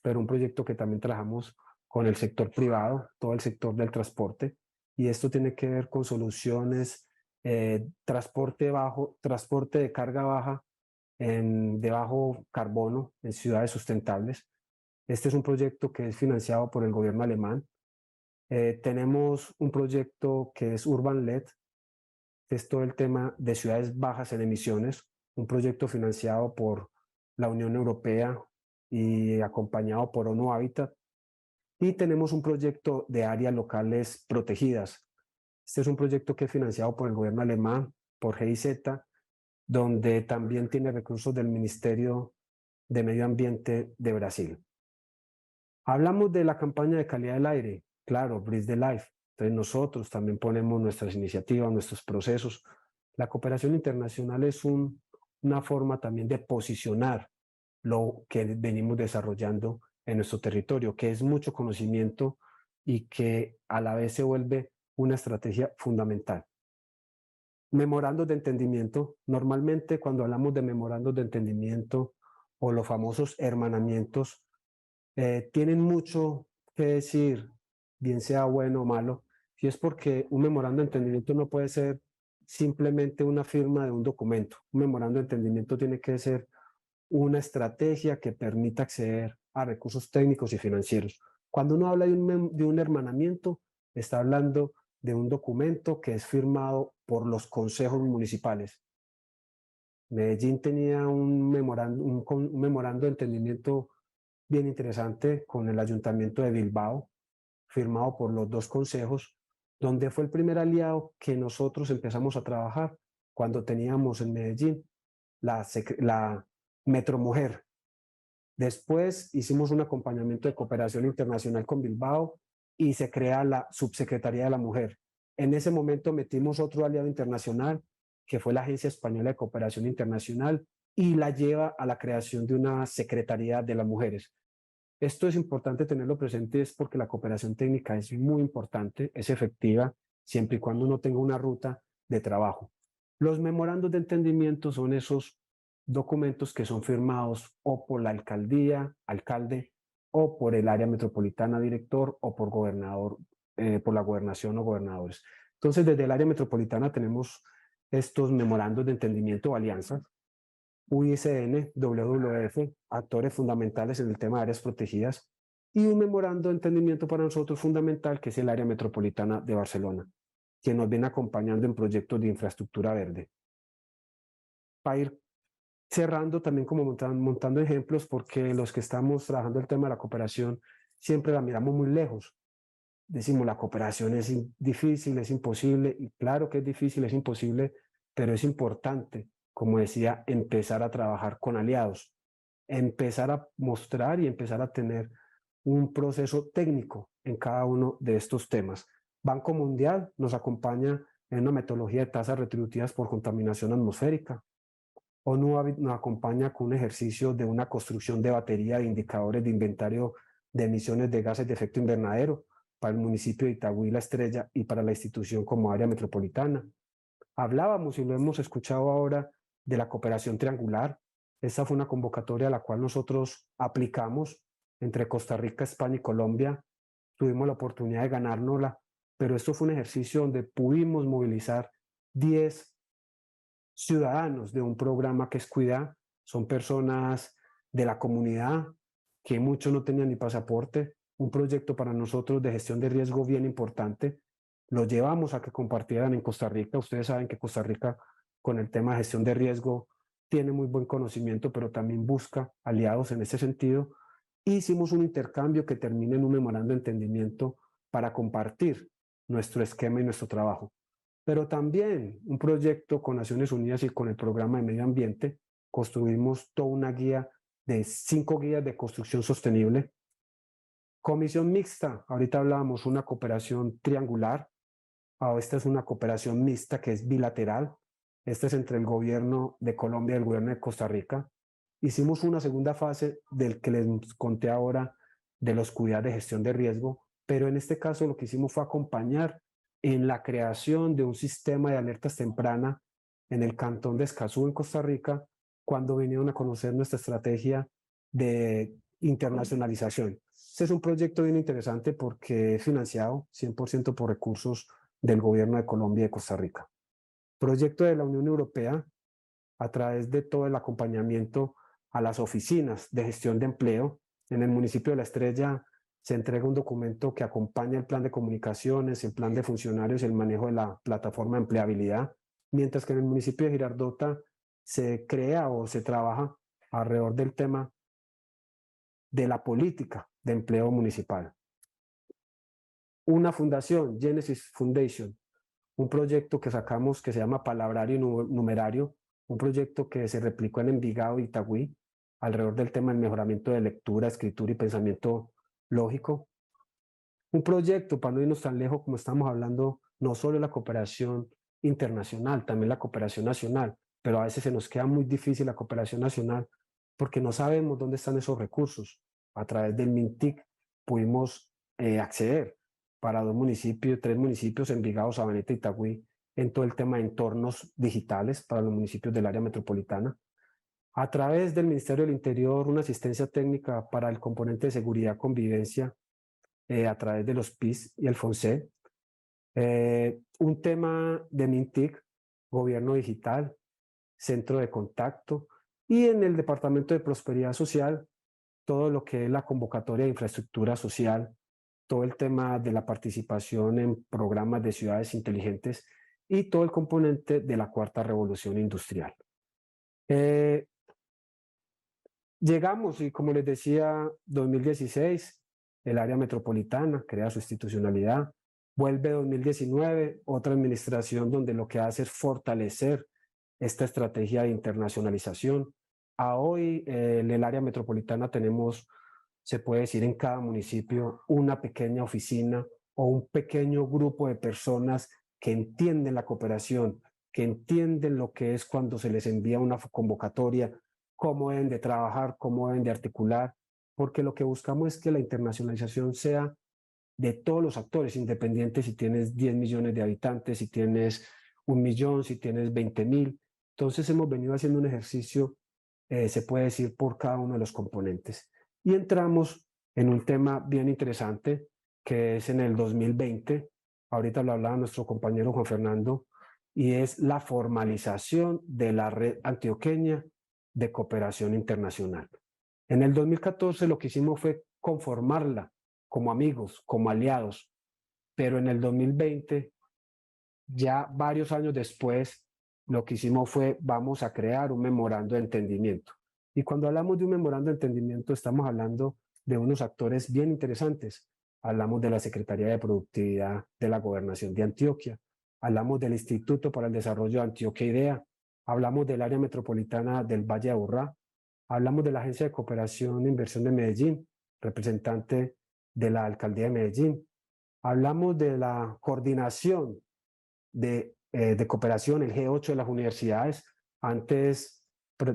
Speaker 4: pero un proyecto que también trabajamos con el sector privado, todo el sector del transporte, y esto tiene que ver con soluciones, transporte de carga baja, de bajo carbono en ciudades sustentables. Este es un proyecto que es financiado por el gobierno alemán. Tenemos un proyecto que es Urban LED, que es todo el tema de ciudades bajas en emisiones, un proyecto financiado por la Unión Europea y acompañado por ONU Habitat. Y tenemos un proyecto de áreas locales protegidas. Este es un proyecto que es financiado por el gobierno alemán, por GIZ, donde también tiene recursos del Ministerio de Medio Ambiente de Brasil. Hablamos de la campaña de calidad del aire, claro, Breathe the Life. Entonces nosotros también ponemos nuestras iniciativas, nuestros procesos. La cooperación internacional es una forma también de posicionar lo que venimos desarrollando en nuestro territorio, que es mucho conocimiento y que a la vez se vuelve una estrategia fundamental. Memorandos de entendimiento. Normalmente cuando hablamos de memorandos de entendimiento o los famosos hermanamientos, tienen mucho que decir, bien sea bueno o malo, y es porque un memorando de entendimiento no puede ser simplemente una firma de un documento. Un memorando de entendimiento tiene que ser una estrategia que permita acceder a recursos técnicos y financieros. Cuando uno habla de un hermanamiento, está hablando de un documento que es firmado por los consejos municipales. Medellín tenía un memorando de entendimiento bien interesante con el Ayuntamiento de Bilbao, firmado por los dos consejos, donde fue el primer aliado que nosotros empezamos a trabajar cuando teníamos en Medellín la Metromujer. Después hicimos un acompañamiento de cooperación internacional con Bilbao y se crea la Subsecretaría de la Mujer. En ese momento metimos otro aliado internacional, que fue la Agencia Española de Cooperación Internacional, y la lleva a la creación de una Secretaría de las Mujeres. Esto es importante tenerlo presente, es porque la cooperación técnica es muy importante, es efectiva, siempre y cuando uno tenga una ruta de trabajo. Los memorandos de entendimiento son esos documentos que son firmados o por la alcaldía, alcalde, o por el área metropolitana, director, o por gobernador, por la gobernación o gobernadores. Entonces, desde el área metropolitana tenemos estos memorandos de entendimiento o alianzas, UICN, WWF, actores fundamentales en el tema de áreas protegidas, y un memorando de entendimiento para nosotros fundamental, que es el área metropolitana de Barcelona, quien nos viene acompañando en proyectos de infraestructura verde. Para ir cerrando también como montando ejemplos, porque los que estamos trabajando el tema de la cooperación siempre la miramos muy lejos. Decimos, la cooperación es difícil, es imposible, y claro que es difícil, es imposible, pero es importante, como decía, empezar a trabajar con aliados, empezar a mostrar y empezar a tener un proceso técnico en cada uno de estos temas. Banco Mundial nos acompaña en una metodología de tasas retributivas por contaminación atmosférica. ONU nos acompaña con un ejercicio de una construcción de batería de indicadores de inventario de emisiones de gases de efecto invernadero para el municipio de Itagüí La Estrella y para la institución como área metropolitana. Hablábamos y lo hemos escuchado ahora de la cooperación triangular. Esta fue una convocatoria a la cual nosotros aplicamos entre Costa Rica, España y Colombia. Tuvimos la oportunidad de ganárnosla, pero esto fue un ejercicio donde pudimos movilizar 10 ciudadanos de un programa que es Cuidar. Son personas de la comunidad que muchos no tenían ni pasaporte. Un proyecto para nosotros de gestión de riesgo bien importante. Lo llevamos a que compartieran en Costa Rica. Ustedes saben que Costa Rica con el tema de gestión de riesgo tiene muy buen conocimiento, pero también busca aliados en ese sentido. Hicimos un intercambio que termina en un memorando de entendimiento para compartir nuestro esquema y nuestro trabajo. Pero también un proyecto con Naciones Unidas y con el programa de medio ambiente, construimos toda una guía de 5 guías de construcción sostenible. Comisión mixta, ahorita hablábamos una cooperación triangular, esta es una cooperación mixta que es bilateral, esta es entre el gobierno de Colombia y el gobierno de Costa Rica. Hicimos una segunda fase del que les conté ahora de los cuidados de gestión de riesgo, pero en este caso lo que hicimos fue acompañar en la creación de un sistema de alertas temprana en el cantón de Escazú, en Costa Rica, cuando vinieron a conocer nuestra estrategia de internacionalización. Este es un proyecto bien interesante porque es financiado 100% por recursos del gobierno de Colombia y de Costa Rica. Proyecto de la Unión Europea a través de todo el acompañamiento a las oficinas de gestión de empleo. En el municipio de La Estrella se entrega un documento que acompaña el plan de comunicaciones, el plan de funcionarios y el manejo de la plataforma de empleabilidad, mientras que en el municipio de Girardota se crea o se trabaja alrededor del tema de la política de empleo municipal. Una fundación, Genesis Foundation, un proyecto que sacamos que se llama Palabrario y Numerario, un proyecto que se replicó en Envigado y Itagüí, alrededor del tema del mejoramiento de lectura, escritura y pensamiento lógico. Un proyecto, para no irnos tan lejos, como estamos hablando, no solo de la cooperación internacional, también la cooperación nacional, pero a veces se nos queda muy difícil la cooperación nacional porque no sabemos dónde están esos recursos. A través del MINTIC pudimos acceder para 2 municipios, 3 municipios, Envigado, Sabaneta y Itagüí, en todo el tema de entornos digitales para los municipios del área metropolitana. A través del Ministerio del Interior, una asistencia técnica para el componente de seguridad, convivencia, a través de los PIS y el FONSE. Un tema de MINTIC, gobierno digital, centro de contacto, y en el Departamento de Prosperidad Social, todo lo que es la convocatoria de infraestructura social, todo el tema de la participación en programas de ciudades inteligentes y todo el componente de la 4ª revolución industrial. Llegamos y, como les decía, 2016, el área metropolitana crea su institucionalidad, vuelve 2019, otra administración donde lo que hace es fortalecer esta estrategia de internacionalización. A hoy, en el área metropolitana tenemos, se puede decir, en cada municipio una pequeña oficina o un pequeño grupo de personas que entienden la cooperación, que entienden lo que es cuando se les envía una convocatoria, cómo deben de trabajar, cómo deben de articular, porque lo que buscamos es que la internacionalización sea de todos los actores, independientes si tienes 10 millones de habitantes, si tienes 1.000.000, si tienes 20.000. Entonces hemos venido haciendo un ejercicio, se puede decir, por cada uno de los componentes. Y entramos en un tema bien interesante, que es en el 2020, ahorita lo hablaba nuestro compañero Juan Fernando, y es la formalización de la Red Antioqueña de Cooperación Internacional. En el 2014 lo que hicimos fue conformarla como amigos, como aliados, pero en el 2020, ya varios años después, lo que hicimos fue vamos a crear un memorando de entendimiento. Y cuando hablamos de un memorando de entendimiento, estamos hablando de unos actores bien interesantes. Hablamos de la Secretaría de Productividad de la Gobernación de Antioquia, hablamos del Instituto para el Desarrollo de Antioquia IDEA, hablamos del área metropolitana del Valle de Aburrá, hablamos de la Agencia de Cooperación e Inversión de Medellín, representante de la Alcaldía de Medellín, hablamos de la coordinación de cooperación, el G8 de las universidades. Antes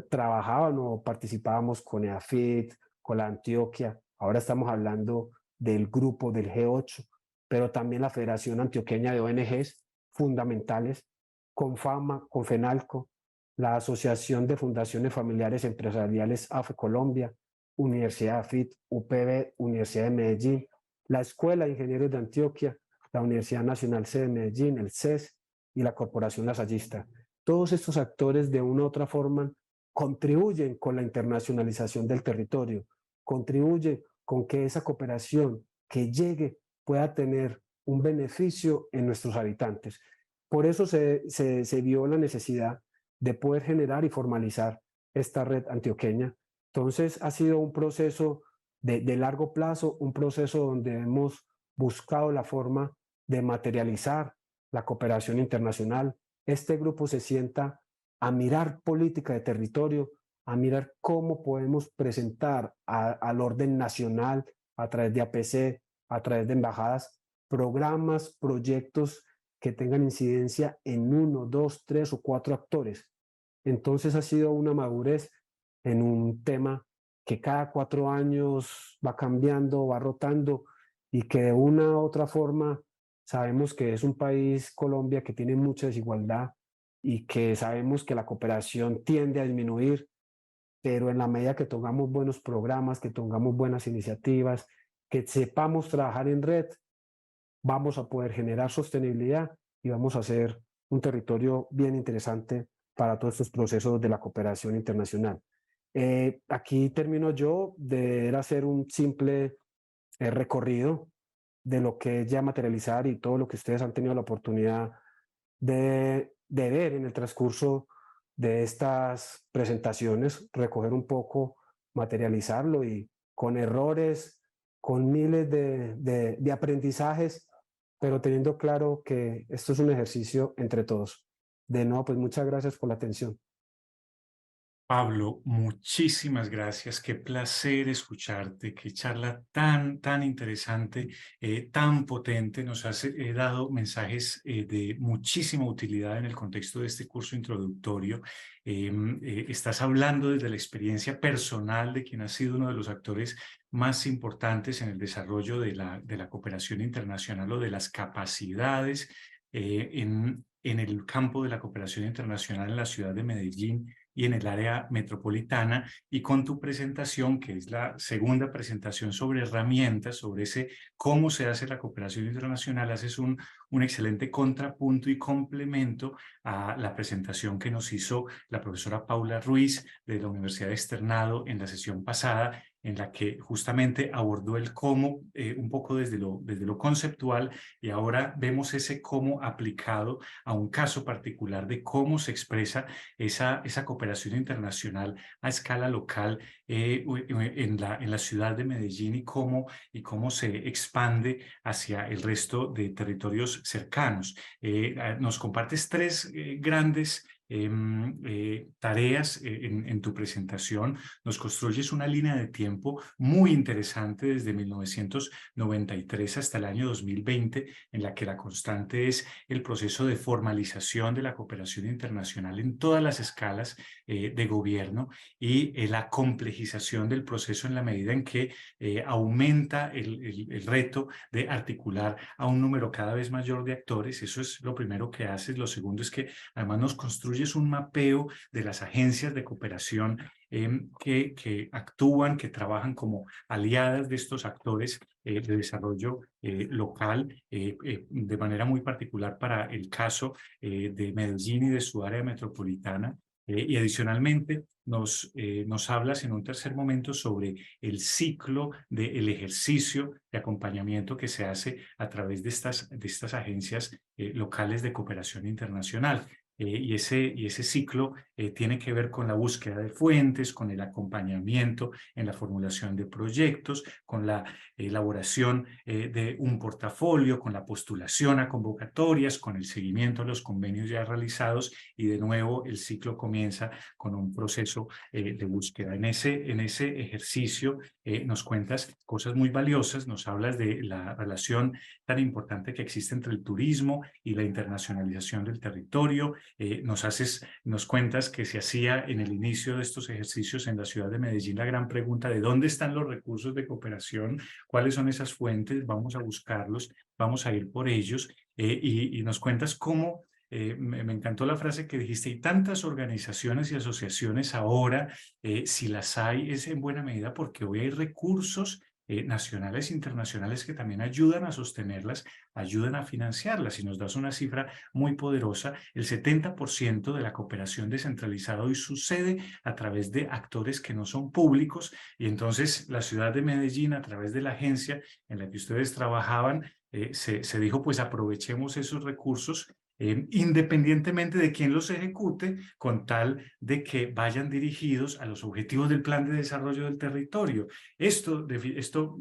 Speaker 4: trabajaban o participábamos con EAFIT, con la Antioquia, ahora estamos hablando del grupo del G8, pero también la Federación Antioqueña de ONGs fundamentales, CONFAMA, CONFENALCO, la Asociación de Fundaciones Familiares Empresariales AFE Colombia, Universidad AFIT, UPB, Universidad de Medellín, la Escuela de Ingenieros de Antioquia, la Universidad Nacional C de Medellín, el CES y la Corporación Lasallista. Todos estos actores de una u otra forma contribuyen con la internacionalización del territorio, contribuyen con que esa cooperación que llegue pueda tener un beneficio en nuestros habitantes. Por eso se vio la necesidad de poder generar y formalizar esta red antioqueña. Entonces ha sido un proceso de largo plazo, un proceso donde hemos buscado la forma de materializar la cooperación internacional. Este grupo se sienta a mirar política de territorio, a mirar cómo podemos presentar al orden nacional a través de APC, a través de embajadas, programas, proyectos que tengan incidencia en 1, 2, 3 o 4 actores. Entonces ha sido una madurez en un tema que cada 4 años va cambiando, va rotando, y que de una u otra forma sabemos que es un país, Colombia, que tiene mucha desigualdad y que sabemos que la cooperación tiende a disminuir, pero en la medida que tengamos buenos programas, que tengamos buenas iniciativas, que sepamos trabajar en red, vamos a poder generar sostenibilidad y vamos a hacer un territorio bien interesante para todos estos procesos de la cooperación internacional. Aquí termino yo de hacer un simple recorrido de lo que es ya materializar y todo lo que ustedes han tenido la oportunidad de ver en el transcurso de estas presentaciones, recoger un poco, materializarlo y con errores, con miles de aprendizajes, pero teniendo claro que esto es un ejercicio entre todos. De nuevo, pues muchas gracias por la atención.
Speaker 2: Pablo, muchísimas gracias. Qué placer escucharte. Qué charla tan interesante, tan potente. Nos has dado mensajes de muchísima utilidad en el contexto de este curso introductorio. Estás hablando desde la experiencia personal de quien ha sido uno de los actores más importantes en el desarrollo de la cooperación internacional o de las capacidades en el campo de la cooperación internacional en la ciudad de Medellín y en el área metropolitana, y con tu presentación, que es la segunda presentación sobre herramientas, sobre ese cómo se hace la cooperación internacional, haces un excelente contrapunto y complemento a la presentación que nos hizo la profesora Paula Ruiz de la Universidad Externado en la sesión pasada, en la que justamente abordó el cómo un poco desde lo conceptual, y ahora vemos ese cómo aplicado a un caso particular de cómo se expresa esa cooperación internacional a escala local en la ciudad de Medellín, y cómo se expande hacia el resto de territorios cercanos. Nos compartes tres grandes tareas en tu presentación. Nos construyes una línea de tiempo muy interesante desde 1993 hasta el año 2020, en la que la constante es el proceso de formalización de la cooperación internacional en todas las escalas de gobierno y la complejización del proceso en la medida en que aumenta el reto de articular a un número cada vez mayor de actores. Eso es lo primero que haces. Lo segundo es que además nos construyes un mapeo de las agencias de cooperación que actúan, que trabajan como aliadas de estos actores de desarrollo local, de manera muy particular para el caso de Medellín y de su área metropolitana. Y adicionalmente nos hablas en un tercer momento sobre el ciclo del ejercicio de acompañamiento que se hace a través de estas agencias locales de cooperación internacional. Y ese ciclo tiene que ver con la búsqueda de fuentes, con el acompañamiento en la formulación de proyectos, con la elaboración de un portafolio, con la postulación a convocatorias, con el seguimiento de los convenios ya realizados, y de nuevo el ciclo comienza con un proceso de búsqueda. En ese ejercicio nos cuentas cosas muy valiosas, nos hablas de la relación tan importante que existe entre el turismo y la internacionalización del territorio. Nos cuentas que se hacía en el inicio de estos ejercicios en la ciudad de Medellín la gran pregunta de dónde están los recursos de cooperación, cuáles son esas fuentes, vamos a buscarlos, vamos a ir por ellos, y nos cuentas cómo me encantó la frase que dijiste: hay tantas organizaciones y asociaciones ahora, si las hay es en buena medida porque hoy hay recursos nacionales e internacionales que también ayudan a sostenerlas, ayudan a financiarlas. Y nos das una cifra muy poderosa: el 70% de la cooperación descentralizada hoy sucede a través de actores que no son públicos, y entonces la ciudad de Medellín, a través de la agencia en la que ustedes trabajaban, se dijo, pues aprovechemos esos recursos independientemente de quién los ejecute, con tal de que vayan dirigidos a los objetivos del plan de desarrollo del territorio. Esto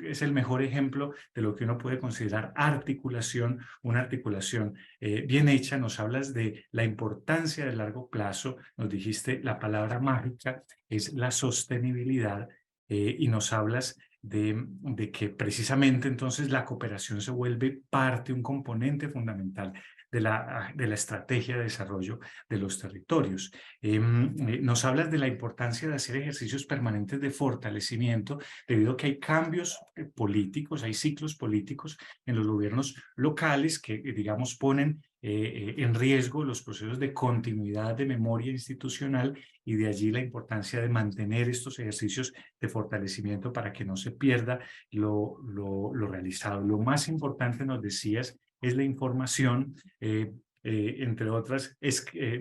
Speaker 2: es el mejor ejemplo de lo que uno puede considerar articulación, una articulación bien hecha. Nos hablas de la importancia del largo plazo, nos dijiste la palabra mágica es la sostenibilidad, y nos hablas de que precisamente entonces la cooperación se vuelve parte, un componente fundamental de la estrategia de desarrollo de los territorios. Nos hablas de la importancia de hacer ejercicios permanentes de fortalecimiento, debido a que hay cambios políticos, hay ciclos políticos en los gobiernos locales que, digamos, ponen en riesgo los procesos de continuidad de memoria institucional, y de allí la importancia de mantener estos ejercicios de fortalecimiento para que no se pierda lo realizado. Lo más importante, nos decías, es la información. Entre otras,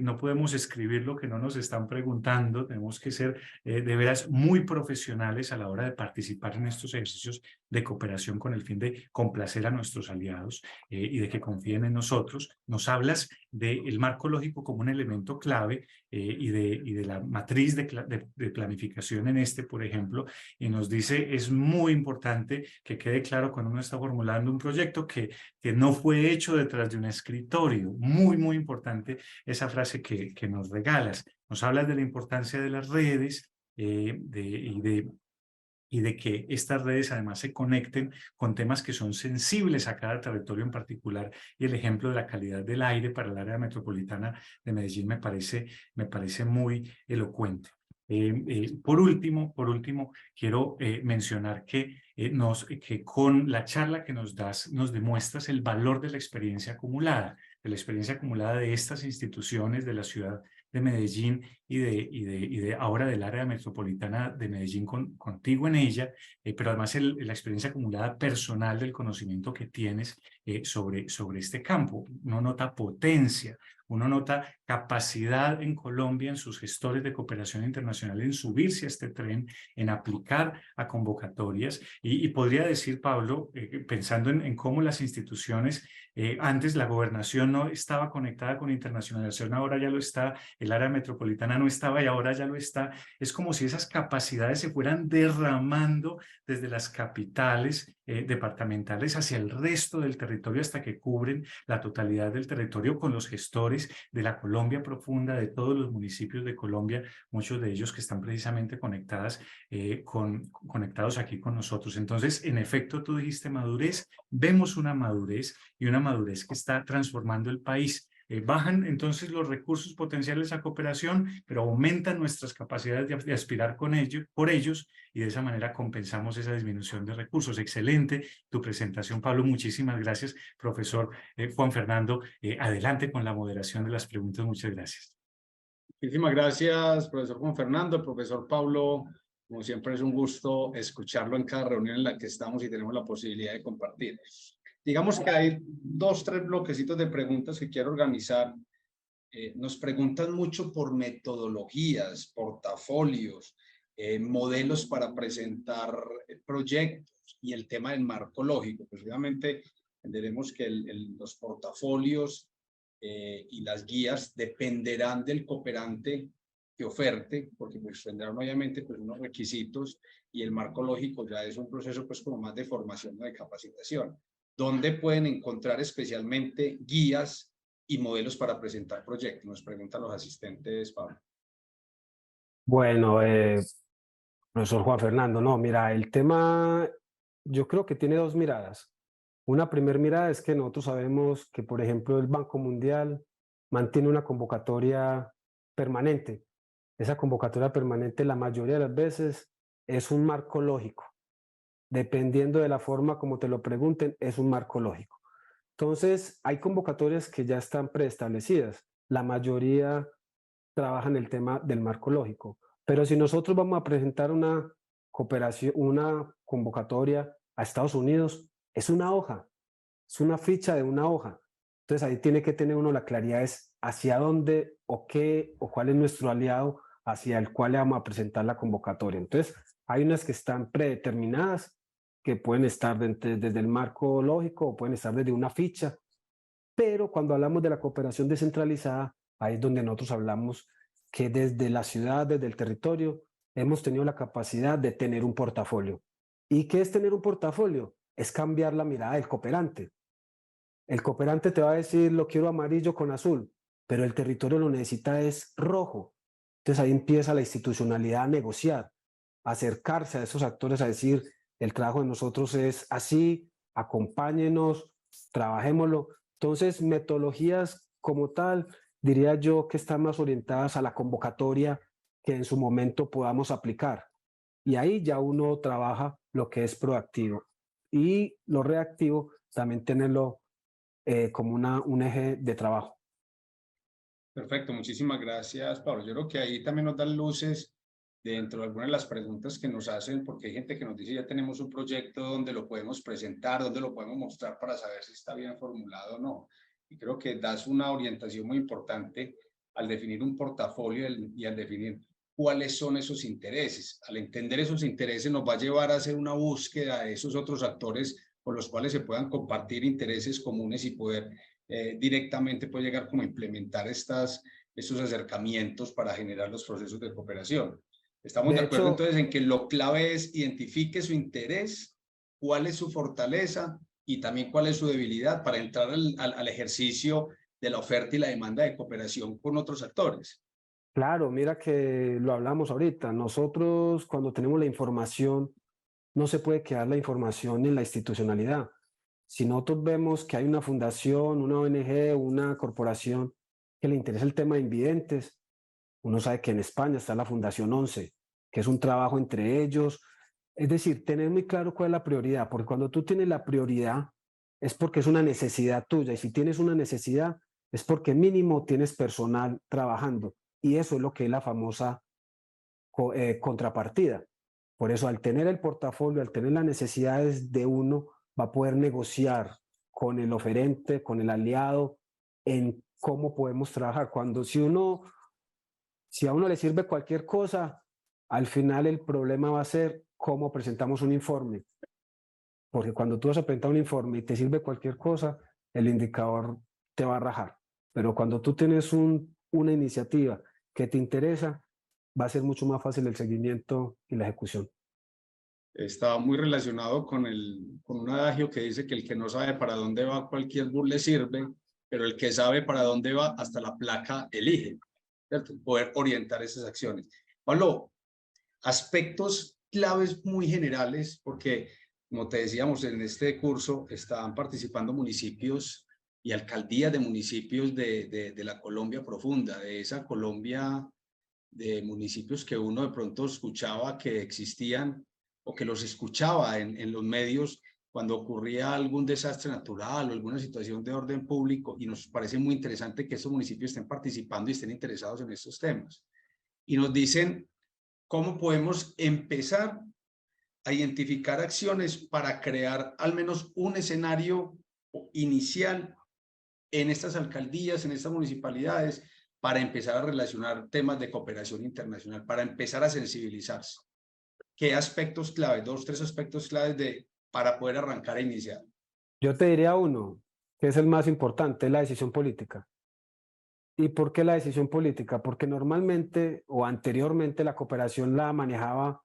Speaker 2: no podemos escribir lo que no nos están preguntando, tenemos que ser de veras muy profesionales a la hora de participar en estos ejercicios de cooperación con el fin de complacer a nuestros aliados y de que confíen en nosotros. Nos hablas del marco lógico como un elemento clave y de la matriz de planificación en por ejemplo, y nos dice: es muy importante que quede claro cuando uno está formulando un proyecto que no fue hecho detrás de un escritorio. Muy, muy importante esa frase que nos regalas. Nos hablas de la importancia de las redes y de que estas redes además se conecten con temas que son sensibles a cada territorio en particular, y el ejemplo de la calidad del aire para el área metropolitana de Medellín me parece muy elocuente. Por último, quiero mencionar que con la charla que nos das, nos demuestras el valor de la experiencia acumulada, de estas instituciones de la ciudad de Medellín y de ahora del área metropolitana de Medellín contigo en ella, pero además la experiencia acumulada personal del conocimiento que tienes sobre este campo. Uno nota potencia, uno nota capacidad en Colombia, en sus gestores de cooperación internacional, en subirse a este tren, en aplicar a convocatorias. Y podría decir, Pablo, pensando en cómo las instituciones, antes la gobernación no estaba conectada con internacionalización, ahora ya lo está, el área metropolitana no estaba y ahora ya lo está. Es como si esas capacidades se fueran derramando desde las capitales departamentales hacia el resto del territorio, hasta que cubren la totalidad del territorio, con los gestores sectores de la Colombia profunda, de todos los municipios de Colombia, muchos de ellos que están precisamente conectados aquí con nosotros. Entonces, en efecto, tú dijiste madurez, vemos una madurez y una madurez que está transformando el país. Bajan entonces los recursos potenciales a cooperación, pero aumentan nuestras capacidades de aspirar por ellos, y de esa manera compensamos esa disminución de recursos. Excelente tu presentación, Pablo. Muchísimas gracias, profesor Juan Fernando. Adelante con la moderación de las preguntas. Muchas gracias.
Speaker 3: Muchísimas gracias, profesor Juan Fernando. Profesor Pablo, como siempre es un gusto escucharlo en cada reunión en la que estamos y tenemos la posibilidad de compartir. Digamos que hay 2, 3 bloquecitos de preguntas que quiero organizar. Nos preguntan mucho por metodologías, portafolios, modelos para presentar proyectos y el tema del marco lógico. Pues obviamente entenderemos que los portafolios y las guías dependerán del cooperante que oferte, porque pues tendrán obviamente pues unos requisitos, y el marco lógico ya es un proceso pues como más de formación o de capacitación. ¿Dónde pueden encontrar especialmente guías y modelos para presentar proyectos? Nos preguntan los asistentes, Pablo.
Speaker 4: Bueno, profesor Juan Fernando, no, mira, el tema yo creo que tiene 2 miradas. Una primera mirada es que nosotros sabemos que, por ejemplo, el Banco Mundial mantiene una convocatoria permanente. Esa convocatoria permanente la mayoría de las veces es un marco lógico. Dependiendo de la forma como te lo pregunten, es un marco lógico. Entonces, hay convocatorias que ya están preestablecidas. La mayoría trabajan el tema del marco lógico. Pero si nosotros vamos a presentar una cooperación, una convocatoria a Estados Unidos, es una hoja, es una ficha de una hoja. Entonces, ahí tiene que tener uno la claridad es hacia dónde o qué o cuál es nuestro aliado hacia el cual le vamos a presentar la convocatoria. Entonces, hay unas que están predeterminadas, que pueden estar desde el marco lógico o pueden estar desde una ficha, pero cuando hablamos de la cooperación descentralizada, ahí es donde nosotros hablamos que desde la ciudad, desde el territorio, hemos tenido la capacidad de tener un portafolio. ¿Y qué es tener un portafolio? Es cambiar la mirada del cooperante. El cooperante te va a decir, lo quiero amarillo con azul, pero el territorio lo necesita es rojo. Entonces ahí empieza la institucionalidad a negociar, a acercarse a esos actores, a decir, el trabajo de nosotros es así, acompáñenos, trabajémoslo. Entonces, metodologías como tal, diría yo que están más orientadas a la convocatoria que en su momento podamos aplicar. Y ahí ya uno trabaja lo que es proactivo. Y lo reactivo, también tenerlo como un eje de trabajo.
Speaker 3: Perfecto, muchísimas gracias, Pablo. Yo creo que ahí también nos dan luces dentro de algunas de las preguntas que nos hacen, porque hay gente que nos dice, ya tenemos un proyecto donde lo podemos presentar, donde lo podemos mostrar para saber si está bien formulado o no. Y creo que das una orientación muy importante al definir un portafolio y al definir cuáles son esos intereses. Al entender esos intereses nos va a llevar a hacer una búsqueda de esos otros actores con los cuales se puedan compartir intereses comunes y poder directamente puede llegar como a implementar estos acercamientos para generar los procesos de cooperación. Estamos de acuerdo entonces en que lo clave es identifique su interés, cuál es su fortaleza y también cuál es su debilidad para entrar al ejercicio de la oferta y la demanda de cooperación con otros actores.
Speaker 4: Claro, mira que lo hablamos ahorita. Nosotros cuando tenemos la información, no se puede quedar la información en la institucionalidad. Si nosotros vemos que hay una fundación, una ONG, una corporación que le interesa el tema de invidentes, uno sabe que en España está la Fundación 11, que es un trabajo entre ellos. Es decir, tener muy claro cuál es la prioridad, porque cuando tú tienes la prioridad es porque es una necesidad tuya, y si tienes una necesidad es porque mínimo tienes personal trabajando, y eso es lo que es la famosa contrapartida. Por eso, al tener el portafolio, al tener las necesidades de uno, va a poder negociar con el oferente, con el aliado, en cómo podemos trabajar. Si a uno le sirve cualquier cosa, al final el problema va a ser cómo presentamos un informe. Porque cuando tú vas a presentar un informe y te sirve cualquier cosa, el indicador te va a rajar. Pero cuando tú tienes una iniciativa que te interesa, va a ser mucho más fácil el seguimiento y la ejecución.
Speaker 3: Está muy relacionado con un adagio que dice que el que no sabe para dónde va cualquier bus le sirve, pero el que sabe para dónde va, hasta la placa elige, ¿cierto? Poder orientar esas acciones. Pablo, aspectos claves muy generales, porque como te decíamos, en este curso están participando municipios y alcaldías de municipios de la Colombia profunda, de esa Colombia de municipios que uno de pronto escuchaba que existían o que los escuchaba en los medios cuando ocurría algún desastre natural o alguna situación de orden público, y nos parece muy interesante que estos municipios estén participando y estén interesados en estos temas. Y nos dicen cómo podemos empezar a identificar acciones para crear al menos un escenario inicial en estas alcaldías, en estas municipalidades, para empezar a relacionar temas de cooperación internacional, para empezar a sensibilizarse. ¿Qué aspectos claves, 2, 3 aspectos claves para poder arrancar e iniciar?
Speaker 4: Yo te diría uno, que es el más importante, la decisión política. ¿Y por qué la decisión política? Porque normalmente o anteriormente la cooperación la manejaba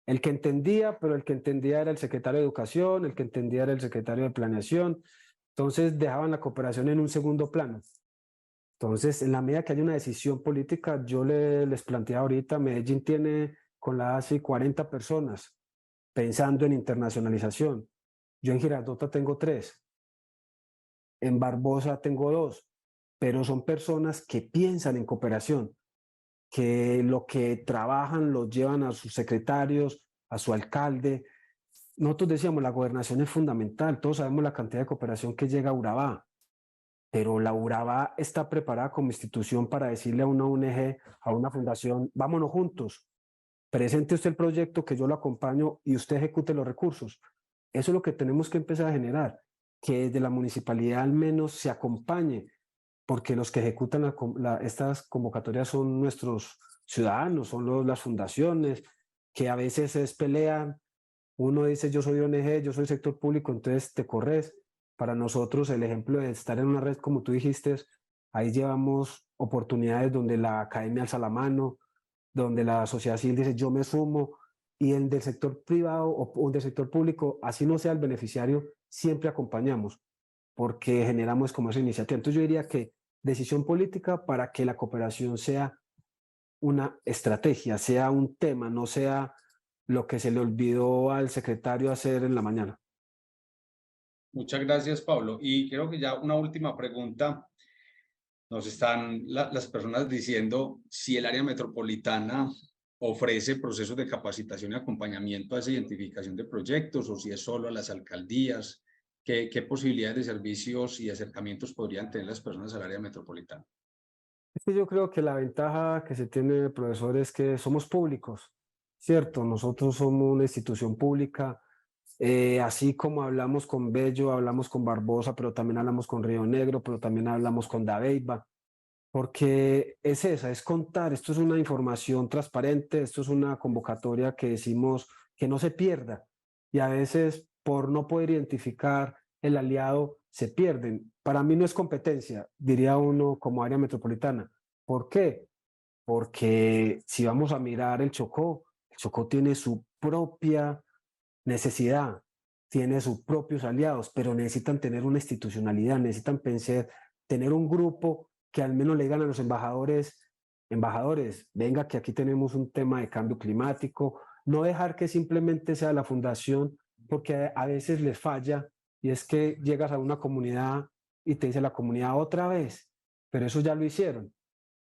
Speaker 4: el que entendía, pero el que entendía era el secretario de Educación, el que entendía era el secretario de Planeación. Entonces dejaban la cooperación en un segundo plano. Entonces, en la medida que hay una decisión política, yo les planteé ahorita, Medellín tiene con la ASI 40 personas pensando en internacionalización. Yo en Girardota tengo 3, en Barbosa tengo 2, pero son personas que piensan en cooperación, que lo que trabajan lo llevan a sus secretarios, a su alcalde. Nosotros decíamos, la gobernación es fundamental, todos sabemos la cantidad de cooperación que llega a Urabá, pero la Urabá está preparada como institución para decirle a una ONG, a una fundación, vámonos juntos, presente usted el proyecto que yo lo acompaño y usted ejecute los recursos. Eso es lo que tenemos que empezar a generar, que desde la municipalidad al menos se acompañe, porque los que ejecutan estas convocatorias son nuestros ciudadanos, son las fundaciones, que a veces pelean. Uno dice, yo soy ONG, yo soy sector público, entonces te corres. Para nosotros, el ejemplo de estar en una red, como tú dijiste, ahí llevamos oportunidades donde la academia alza la mano, donde la sociedad civil dice, yo me sumo, y el del sector privado o del sector público, así no sea el beneficiario, siempre acompañamos, porque generamos como esa iniciativa. Entonces yo diría que decisión política para que la cooperación sea una estrategia, sea un tema, no sea lo que se le olvidó al secretario hacer en la mañana.
Speaker 3: Muchas gracias, Pablo. Y creo que ya una última pregunta. Nos están las personas diciendo si el área metropolitana ofrece procesos de capacitación y acompañamiento a esa identificación de proyectos, o si es solo a las alcaldías. ¿Qué posibilidades de servicios y acercamientos podrían tener las personas al área metropolitana?
Speaker 4: Es que yo creo que la ventaja que se tiene, profesor, es que somos públicos, ¿cierto? Nosotros somos una institución pública, así como hablamos con Bello, hablamos con Barbosa, pero también hablamos con Río Negro, pero también hablamos con Dabeiba, porque es contar, esto es una información transparente, esto es una convocatoria que decimos que no se pierda, y a veces por no poder identificar el aliado se pierden. Para mí no es competencia, diría uno como área metropolitana. ¿Por qué? Porque si vamos a mirar el Chocó tiene su propia necesidad, tiene sus propios aliados, pero necesitan tener una institucionalidad, necesitan pensar, tener un grupo que al menos le digan a los embajadores, venga que aquí tenemos un tema de cambio climático, no dejar que simplemente sea la fundación, porque a veces les falla, y es que llegas a una comunidad y te dice la comunidad otra vez, pero eso ya lo hicieron.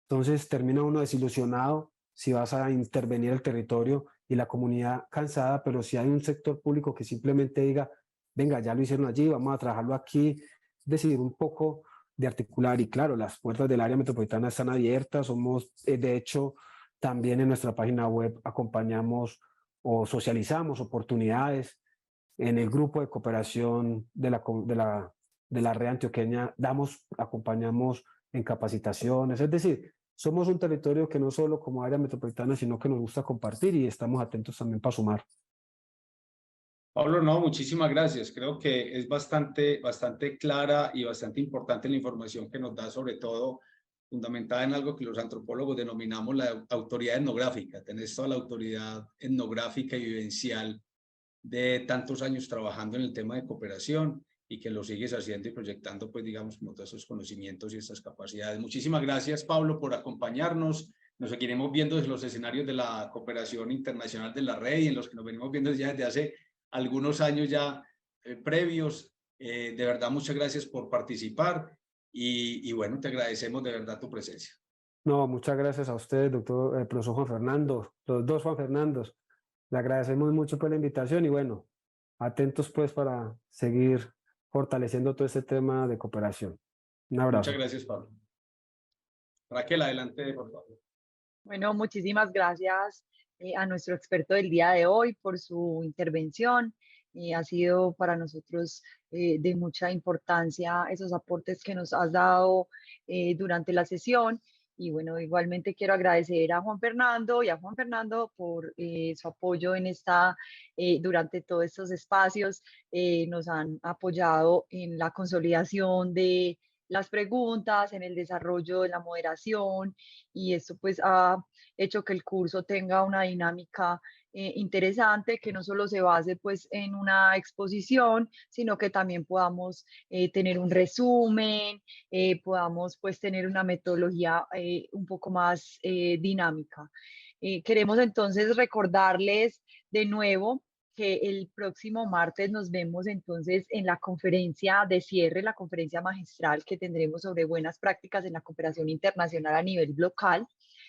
Speaker 4: Entonces termina uno desilusionado si vas a intervenir el territorio y la comunidad cansada, pero si hay un sector público que simplemente diga, venga, ya lo hicieron allí, vamos a trabajarlo aquí, es decir, un poco de articular. Y claro, las puertas del área metropolitana están abiertas, somos, de hecho, también en nuestra página web acompañamos o socializamos oportunidades. En el grupo de cooperación de la red antioqueña acompañamos en capacitaciones, es decir, somos un territorio que no solo como área metropolitana, sino que nos gusta compartir y estamos atentos también para sumar.
Speaker 3: Pablo, no, muchísimas gracias. Creo que es bastante clara y bastante importante la información que nos da, sobre todo fundamentada en algo que los antropólogos denominamos la autoridad etnográfica. Tenés toda la autoridad etnográfica y vivencial de tantos años trabajando en el tema de cooperación, y que lo sigues haciendo y proyectando, pues digamos, como todos esos conocimientos y estas capacidades. Muchísimas gracias, Pablo, por acompañarnos. Nos seguiremos viendo desde los escenarios de la cooperación internacional de la red y en los que nos venimos viendo ya desde hace algunos años ya previos. De verdad, muchas gracias por participar y bueno, te agradecemos de verdad tu presencia.
Speaker 4: No, muchas gracias a usted, doctor, profesor Juan Fernando, los dos Juan Fernandos. Le agradecemos mucho por la invitación y bueno, atentos pues para seguir fortaleciendo todo este tema de cooperación. Un abrazo.
Speaker 3: Muchas gracias, Pablo. Raquel, adelante, por favor.
Speaker 1: Bueno, muchísimas gracias a nuestro experto del día de hoy por su intervención. Ha sido para nosotros de mucha importancia esos aportes que nos has dado durante la sesión. Y bueno, igualmente quiero agradecer a Juan Fernando y a Juan Fernando por su apoyo en durante todos estos espacios. Nos han apoyado en la consolidación de las preguntas, en el desarrollo de la moderación, y esto pues ha hecho que el curso tenga una dinámica interesante, que no solo se base pues en una exposición, sino que también podamos tener un resumen, podamos pues tener una metodología un poco más dinámica. Queremos entonces recordarles de nuevo que el próximo martes nos vemos entonces en la conferencia de cierre, la conferencia magistral que tendremos sobre buenas prácticas en la cooperación internacional a nivel local,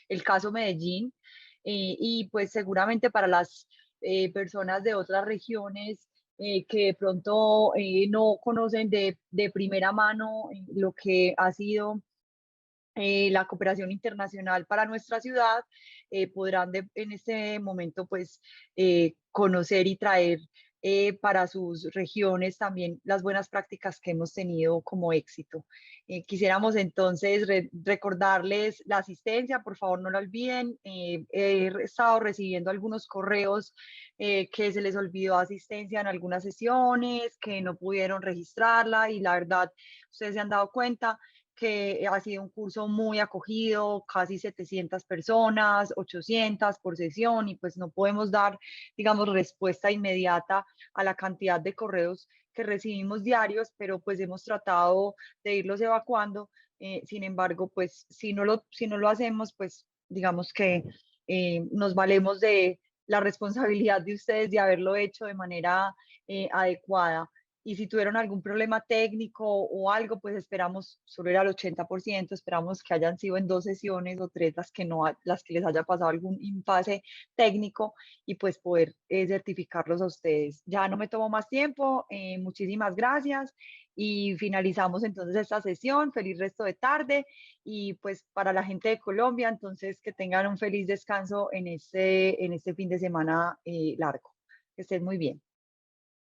Speaker 1: el caso Medellín, y pues seguramente para las personas de otras regiones que de pronto no conocen de primera mano lo que ha sido la cooperación internacional para nuestra ciudad, podrán en este momento pues conocer y traer para sus regiones también las buenas prácticas que hemos tenido como éxito. Quisiéramos entonces recordarles la asistencia, por favor no la olviden. He estado recibiendo algunos correos que se les olvidó asistencia en algunas sesiones, que no pudieron registrarla, y la verdad ustedes se han dado cuenta que ha sido un curso muy acogido, casi 700 personas, 800 por sesión, y pues no podemos dar, digamos, respuesta inmediata a la cantidad de correos que recibimos diarios, pero pues hemos tratado de irlos evacuando. Sin embargo, pues si no lo hacemos, pues digamos que nos valemos de la responsabilidad de ustedes de haberlo hecho de manera adecuada. Y si tuvieron algún problema técnico o algo, pues esperamos, solo era el 80%, esperamos que hayan sido en 2 sesiones o 3 las que les haya pasado algún impasse técnico, y pues poder certificarlos a ustedes. Ya no me tomo más tiempo, muchísimas gracias y finalizamos entonces esta sesión. Feliz resto de tarde, y pues para la gente de Colombia, entonces que tengan un feliz descanso en este fin de semana largo. Que estén muy bien.